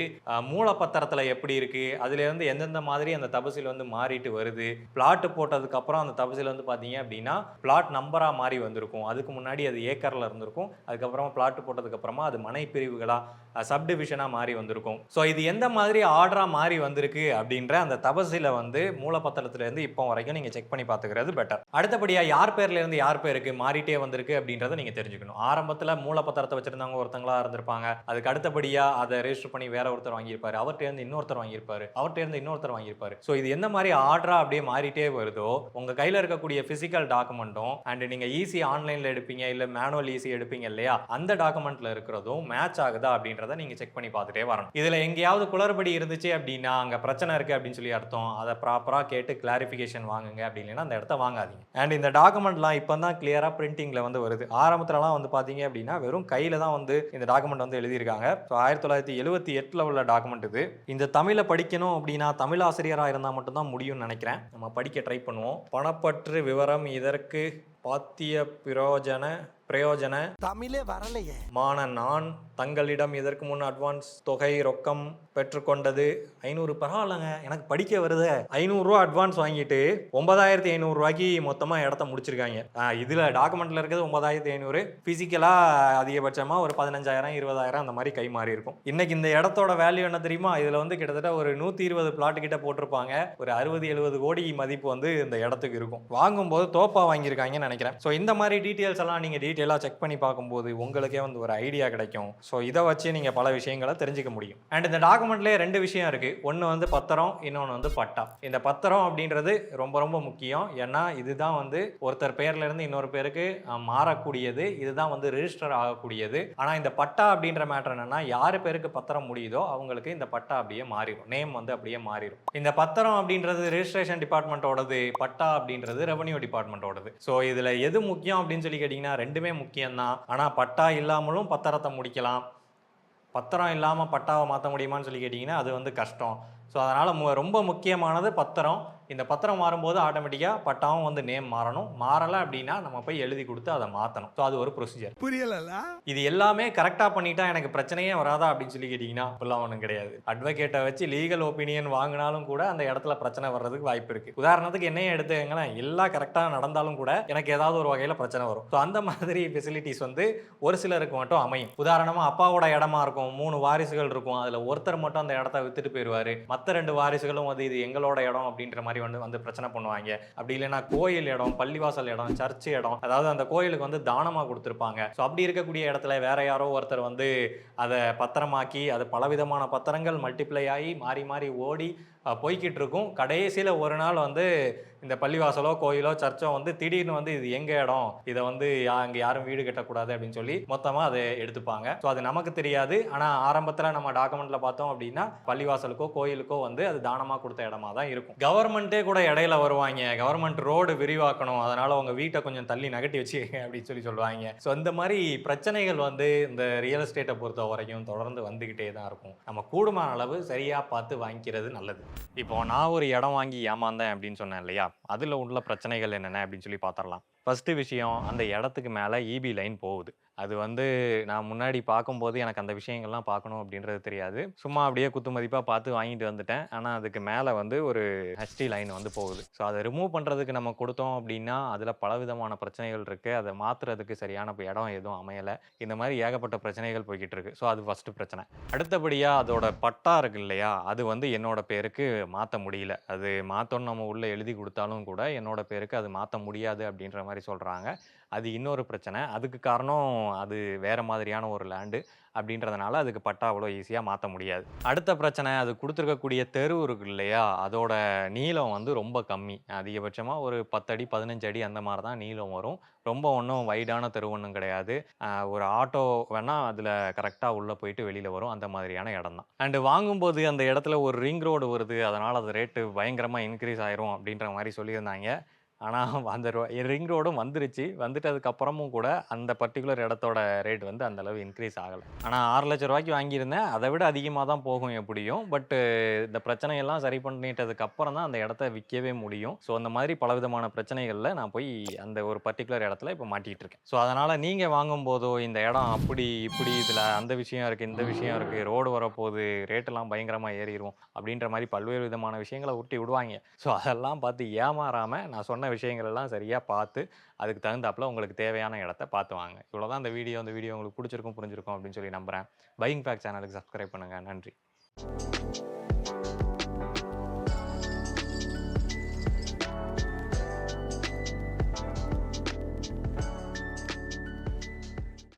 மூலப்பத்திரத்தில் எப்படி இருக்கு, அதுல இருந்து எந்தெந்த மாதிரி அந்த தபசில் வந்து மாறிட்டு வருது, பிளாட் போட்டதுக்கு அப்புறம் அந்த தபசில் வந்து பாத்தீங்க அப்படின்னா பிளாட் நம்பரா மாறி வந்திருக்கும், அதுக்கு முன்னாடி அது ஏக்கர்ல இருந்திருக்கும், அதுக்கப்புறமா பிளாட் போட்டதுக்கு அப்புறமா அது மனை பிரிவுகளா சப்டிவிஷனா மாறி வந்திருக்கும். ஸோ இது எந்த மாதிரி ஆர்டரா மாறி வந்திருக்கு அப்படின்ற அந்த தபசில வந்து மூலப்பத்திரத்துல இருந்து இப்போ வரைக்கும் நீங்க செக் பண்ணி பார்த்துக்கிறது பெட்டர். அடுத்தபடியா யார் பேர்ல இருந்து யார் பேருக்கு மாறிட்டே வந்திருக்கு அப்படின்றத நீங்க தெரிஞ்சுக்கணும். ஆரம்பத்துல மூலப்பத்திரத்தை வச்சிருந்தவங்க ஒருத்தங்களா இருந்திருப்பாங்க, அதுக்கு அடுத்தபடியா அதை ரெஜிஸ்டர் பண்ணி வேற ஒருத்தர் வாங்கியிருப்பாரு, அவர்கிட்ட இருந்து இன்னொருத்தர் வாங்கியிருப்பாரு, அவர்கிட்ட இருந்து இன்னொருத்தர் வாங்கியிருப்பாரு. ஸோ இது எந்த மாதிரி ஆர்டரா அப்படியே மாறிட்டே வருதோ உங்க கையில இருக்கக்கூடிய பிசிக்கல் டாக்குமெண்ட்டும் அண்ட் நீங்க ஈஸி ஆன்லைன்ல எடுப்பீங்க இல்ல மேனுவல் ஈஸி எடுப்பீங்க இல்லையா, அந்த டாக்குமெண்ட்ல இருக்கிறதும் மேட்ச் ஆகுதா அப்படின்றத நீங்க செக் பண்ணி பார்த்துட்டே வரணும். இதுல எங்கேயாவது குளறுபடி இருந்துச்சு அப்படின்னா அங்க பிரச்சனை இருக்கு அப்படின்னு சொல்லி அர்த்தம். அதை ப்ராப்பரா கேட்டு கிளாரிஃபிகேஷன் வாங்குங்க, அப்படி இல்லைன்னா அந்த இடத்த வாங்காதீங்க. அண்ட் இந்த டாக்குமெண்ட்லாம் இப்போ தான் கிளியரா பிரிண்டிங்ல வந்து வருது. ஆரம்பத்துலலாம் வந்து பாத்தீங்க அப்படின்னா வெறும் கையில தான் வந்து இந்த டாக்குமெண்ட் வந்து எழுதியிருக்காங்க. 1978 உள்ள டாக்குமெண்ட் இது. இந்த தமிழை படிக்கணும் அப்படின்னா தமிழ் ஆசிரியராக இருந்தால் மட்டும்தான் முடியும்னு நினைக்கிறேன். நம்ம படிக்க ட்ரை பண்ணுவோம். பணப்பற்று விவரம் இதற்கு பாத்திய பிரயோஜன தமிழே வரலையே மான நான் தங்களிடம் இதற்கு முன் அட்வான்ஸ் தொகை ரொக்கம் பெற்றுக்கொண்டது 500. பரவாயில்லங்க, எனக்கு படிக்க வருது. 500 ரூபா அட்வான்ஸ் வாங்கிட்டு 9500 ரூபாய்க்கு மொத்தமா இடத்த முடிச்சிருக்காங்க. இதுல டாக்குமெண்ட்ல இருக்கிறது 9500, பிசிக்கலா அதிகபட்சமா ஒரு 15000 20000 அந்த மாதிரி கை மாறி இருக்கும். இன்னைக்கு இந்த இடத்தோட வேல்யூ என்ன தெரியுமா? இதுல வந்து கிட்டத்தட்ட ஒரு 120 பிளாட் கிட்ட போட்டிருப்பாங்க. ஒரு 60-70 கோடி மதிப்பு வந்து இந்த இடத்துக்கு இருக்கும். வாங்கும்போது தோப்பா வாங்கியிருக்காங்கன்னு நினைக்கிறேன். ஸோ இந்த மாதிரி டீட்டெயில்ஸ் எல்லாம் நீங்க டீட்டெயிலாக செக் பண்ணி பார்க்கும்போது உங்களுக்கே வந்து ஒரு ஐடியா கிடைக்கும். ஸோ இதை வச்சு நீங்கள் பல விஷயங்களை தெரிஞ்சுக்க முடியும். அண்ட் இந்த டாக்குமெண்ட்லேயே 2 விஷயம் இருக்குது. ஒன்று வந்து பத்திரம், இன்னொன்று வந்து பட்டா. இந்த பத்திரம் அப்படின்றது ரொம்ப ரொம்ப முக்கியம். ஏன்னா இதுதான் வந்து ஒருத்தர் பேர்ல இருந்து இன்னொரு பேருக்கு மாறக்கூடியது, இதுதான் வந்து ரெஜிஸ்டர் ஆகக்கூடியது. ஆனால் இந்த பட்டா அப்படின்ற மேட்டர் என்னன்னா, யார் பேருக்கு பத்திரம் முடியுதோ அவங்களுக்கு இந்த பட்டா அப்படியே மாறிடும், நேம் வந்து அப்படியே மாறிடும். இந்த பத்திரம் அப்படின்றது ரெஜிஸ்ட்ரேஷன் டிபார்ட்மெண்ட்டோடது, பட்டா அப்படின்றது ரெவன்யூ டிபார்ட்மெண்ட்டோடது. ஸோ இதில் இதில் எது முக்கியம் அப்படின்னு சொல்லி கேட்டிங்கன்னா 2மே முக்கியம்தான். ஆனால் பட்டா இல்லாமலும் பத்திரத்தை முடிக்கலாம். பத்திரம் இல்லாமல் பட்டாவை மாற்ற முடியுமான்னு சொல்லி கேட்டிங்கன்னா அது வந்து கஷ்டம். ஸோ அதனால் ரொம்ப முக்கியமானது பத்திரம். இந்த பத்திரம் மாறும்போது ஆட்டோமேட்டிக்காக பட்டாவும் வந்து நேம் மாறணும். மாறலை அப்படின்னா நம்ம போய் எழுதி கொடுத்து அதை மாற்றணும். ஸோ அது ஒரு ப்ரொசீஜர். புரியல. இது எல்லாமே கரெக்டாக பண்ணிட்டா எனக்கு பிரச்சனையே வராதா அப்படின்னு சொல்லி கேட்டிங்கன்னா அப்படிலாம் ஒன்றும் கிடையாது. அட்வொகேட்டை வச்சு லீகல் ஒப்பீனியன் வாங்கினாலும் கூட அந்த இடத்துல பிரச்சனை வர்றதுக்கு வாய்ப்பு இருக்குது. உதாரணத்துக்கு என்னையே எடுத்துக்கங்களேன், எல்லாம் கரெக்டாக நடந்தாலும் கூட எனக்கு ஏதாவது ஒரு வகையில் பிரச்சனை வரும். ஸோ அந்த மாதிரி ஃபெசிலிட்டிஸ் வந்து ஒரு சிலருக்கு மட்டும் அமையும். உதாரணமாக அப்பாவோட இடமா இருக்கும், 3 வாரிசுகள் இருக்கும், அதில் ஒருத்தர் மட்டும் அந்த இடத்த வித்துட்டு போயிடுவார். மற்ற 2 வாரிசுகளும் வந்து இது எங்களோட இடம் அப்படின்ற மாதிரி வந்து பிரச்சனை பண்ணுவாங்க. அப்படி இல்லைன்னா கோயில் இடம், பள்ளிவாசல் இடம், சர்ச் இடம், அதாவது அந்த கோயிலுக்கு வந்து தானமாக கொடுத்துருப்பாங்க. ஸோ அப்படி இருக்கக்கூடிய இடத்துல வேற யாரோ ஒருத்தர் வந்து அதை பத்திரமாக்கி அது பலவிதமான பத்திரங்கள் மல்டிப்ளை ஆகி மாறி மாறி ஓடி போய்கிட்டு இருக்கும். கடைசியில் ஒரு நாள் வந்து இந்த பள்ளிவாசலோ கோயிலோ சர்ச்சோ வந்து திடீர்னு வந்து இது எங்கள் இடம், இதை வந்து அங்கே யாரும் வீடு கட்டக்கூடாது அப்படின்னு சொல்லி மொத்தமாக அதை எடுத்துப்பாங்க. ஸோ அது நமக்கு தெரியாது. ஆனால் ஆரம்பத்தில் நம்ம டாக்குமெண்ட்டில் பார்த்தோம் அப்படின்னா பள்ளிவாசலுக்கோ கோயிலுக்கோ வந்து அது தானமாக கொடுத்த இடமா தான் இருக்கும். கவர்மெண்ட்டே கூட இடையில வருவாங்க, கவர்மெண்ட் ரோடு விரிவாக்கணும், அதனால் உங்கள் வீட்டை கொஞ்சம் தள்ளி நகட்டி வச்சுக்கங்க அப்படின்னு சொல்லுவாங்க. ஸோ இந்த மாதிரி பிரச்சனைகள் வந்து இந்த ரியல் எஸ்டேட்டை பொறுத்த வரைக்கும் தொடர்ந்து வந்துக்கிட்டே தான் இருக்கும். நம்ம கூடுமான அளவு சரியாக பார்த்து வாங்கிக்கிறது நல்லது. இப்போ நான் ஒரு இடம் வாங்கி ஏமாந்தேன் அப்படின்னு சொன்னேன் இல்லையா, அதில் உள்ள பிரச்சனைகள் என்னென்ன அப்படின்னு சொல்லி பார்த்துடலாம். ஃபஸ்ட்டு விஷயம், அந்த இடத்துக்கு மேலே இபி லைன் போகுது. அது வந்து நான் முன்னாடி பார்க்கும்போது எனக்கு அந்த விஷயங்கள்லாம் பார்க்கணும் அப்படின்றது தெரியாது. சும்மா அப்படியே குத்து மதிப்பாக பார்த்து வாங்கிட்டு வந்துட்டேன். ஆனால் அதுக்கு மேலே வந்து ஒரு ஹெச்டி லைன் வந்து போகுது. ஸோ அதை ரிமூவ் பண்ணுறதுக்கு நம்ம கொடுத்தோம் அப்படின்னா அதில் பலவிதமான பிரச்சனைகள் இருக்குது. அதை மாற்றுறதுக்கு சரியான இடம் எதுவும் அமையலை. இந்த மாதிரி ஏகப்பட்ட பிரச்சனைகள் போய்கிட்டு இருக்கு. ஸோ அது ஃபஸ்ட்டு பிரச்சனை. அடுத்தபடியாக அதோட பட்டா இருக்கு இல்லையா, அது வந்து என்னோட பேருக்கு மாற்ற முடியல. அது மாற்றணும்னு நம்ம உள்ளே எழுதி கொடுத்தாலும் கூட என்னோட பேருக்கு அது மாற்ற முடியாது அப்படின்ற மாதிரி சொல்கிறாங்க. அது இன்னொரு பிரச்சனை. அதுக்கு காரணம் அது வேற மாதிரியான ஒரு லேண்டு அப்படின்றதுனால அதுக்கு பட்டா அவ்வளோ ஈஸியாக மாற்ற முடியாது. அடுத்த பிரச்சனை, அது கொடுத்துருக்கக்கூடிய தெரு இருக்கு இல்லையா, அதோட நீளம் வந்து ரொம்ப கம்மி. அதிகபட்சமாக ஒரு 10 அடி 15 அடி அந்த மாதிரி தான் நீளம் வரும். ரொம்ப ஒன்றும் வைடான தெரு ஒன்றும் கிடையாது. ஒரு ஆட்டோ வேணால் அதில் கரெக்டாக உள்ளே போயிட்டு வெளியில் வரும். அந்த மாதிரியான இடம் தான். அண்டு வாங்கும்போது அந்த இடத்துல ஒரு ரிங் ரோடு வருது, அதனால் அது ரேட்டு பயங்கரமாக இன்க்ரீஸ் ஆயிரும் அப்படின்ற மாதிரி சொல்லியிருந்தாங்க. ஆனால் அந்த ரிங் ரோடும் வந்துருச்சு. வந்துட்டதுக்கப்புறமும் கூட அந்த பர்ட்டிகுலர் இடத்தோட ரேட் வந்து அந்த அளவு இன்க்ரீஸ் ஆகலை. ஆனால் 6 லட்ச ரூபாய்க்கு வாங்கியிருந்தேன். அதை விட அதிகமாக தான் போகும் எப்படியும். பட்டு இந்த பிரச்சனையெல்லாம் சரி பண்ணிட்டதுக்கு அப்புறம் தான் அந்த இடத்த விற்கவே முடியும். ஸோ அந்த மாதிரி பலவிதமான பிரச்சனைகளில் நான் போய் அந்த ஒரு பர்ட்டிகுலர் இடத்துல இப்போ மாட்டிகிட்டு இருக்கேன். ஸோ அதனால் நீங்கள் வாங்கும்போதோ இந்த இடம் அப்படி இப்படி இதில் அந்த விஷயம் இருக்குது, இந்த விஷயம் இருக்குது, ரோடு வரப்போகுது, ரேட்டெல்லாம் பயங்கரமாக ஏறிடும் அப்படின்ற மாதிரி பல்வேறு விதமான விஷயங்களை உருட்டி விடுவாங்க. ஸோ அதெல்லாம் பார்த்து ஏமாறாமல் நான் சொன்ன விஷயங்கள் எல்லாம் சரியாக பார்த்து அதுக்கு தகுந்தாப்புல உங்களுக்கு தேவையான இடத்த பார்த்து வாங்க. இவ்வளோதான் இந்த வீடியோ. உங்களுக்கு பிடிச்சிருக்கும் புரிஞ்சிருக்கும் அப்படின்னு சொல்லி நம்புகிறேன். பையிங் ஃபேக்ட் சேனலுக்கு சப்ஸ்கிரைப் பண்ணுங்கள். நன்றி.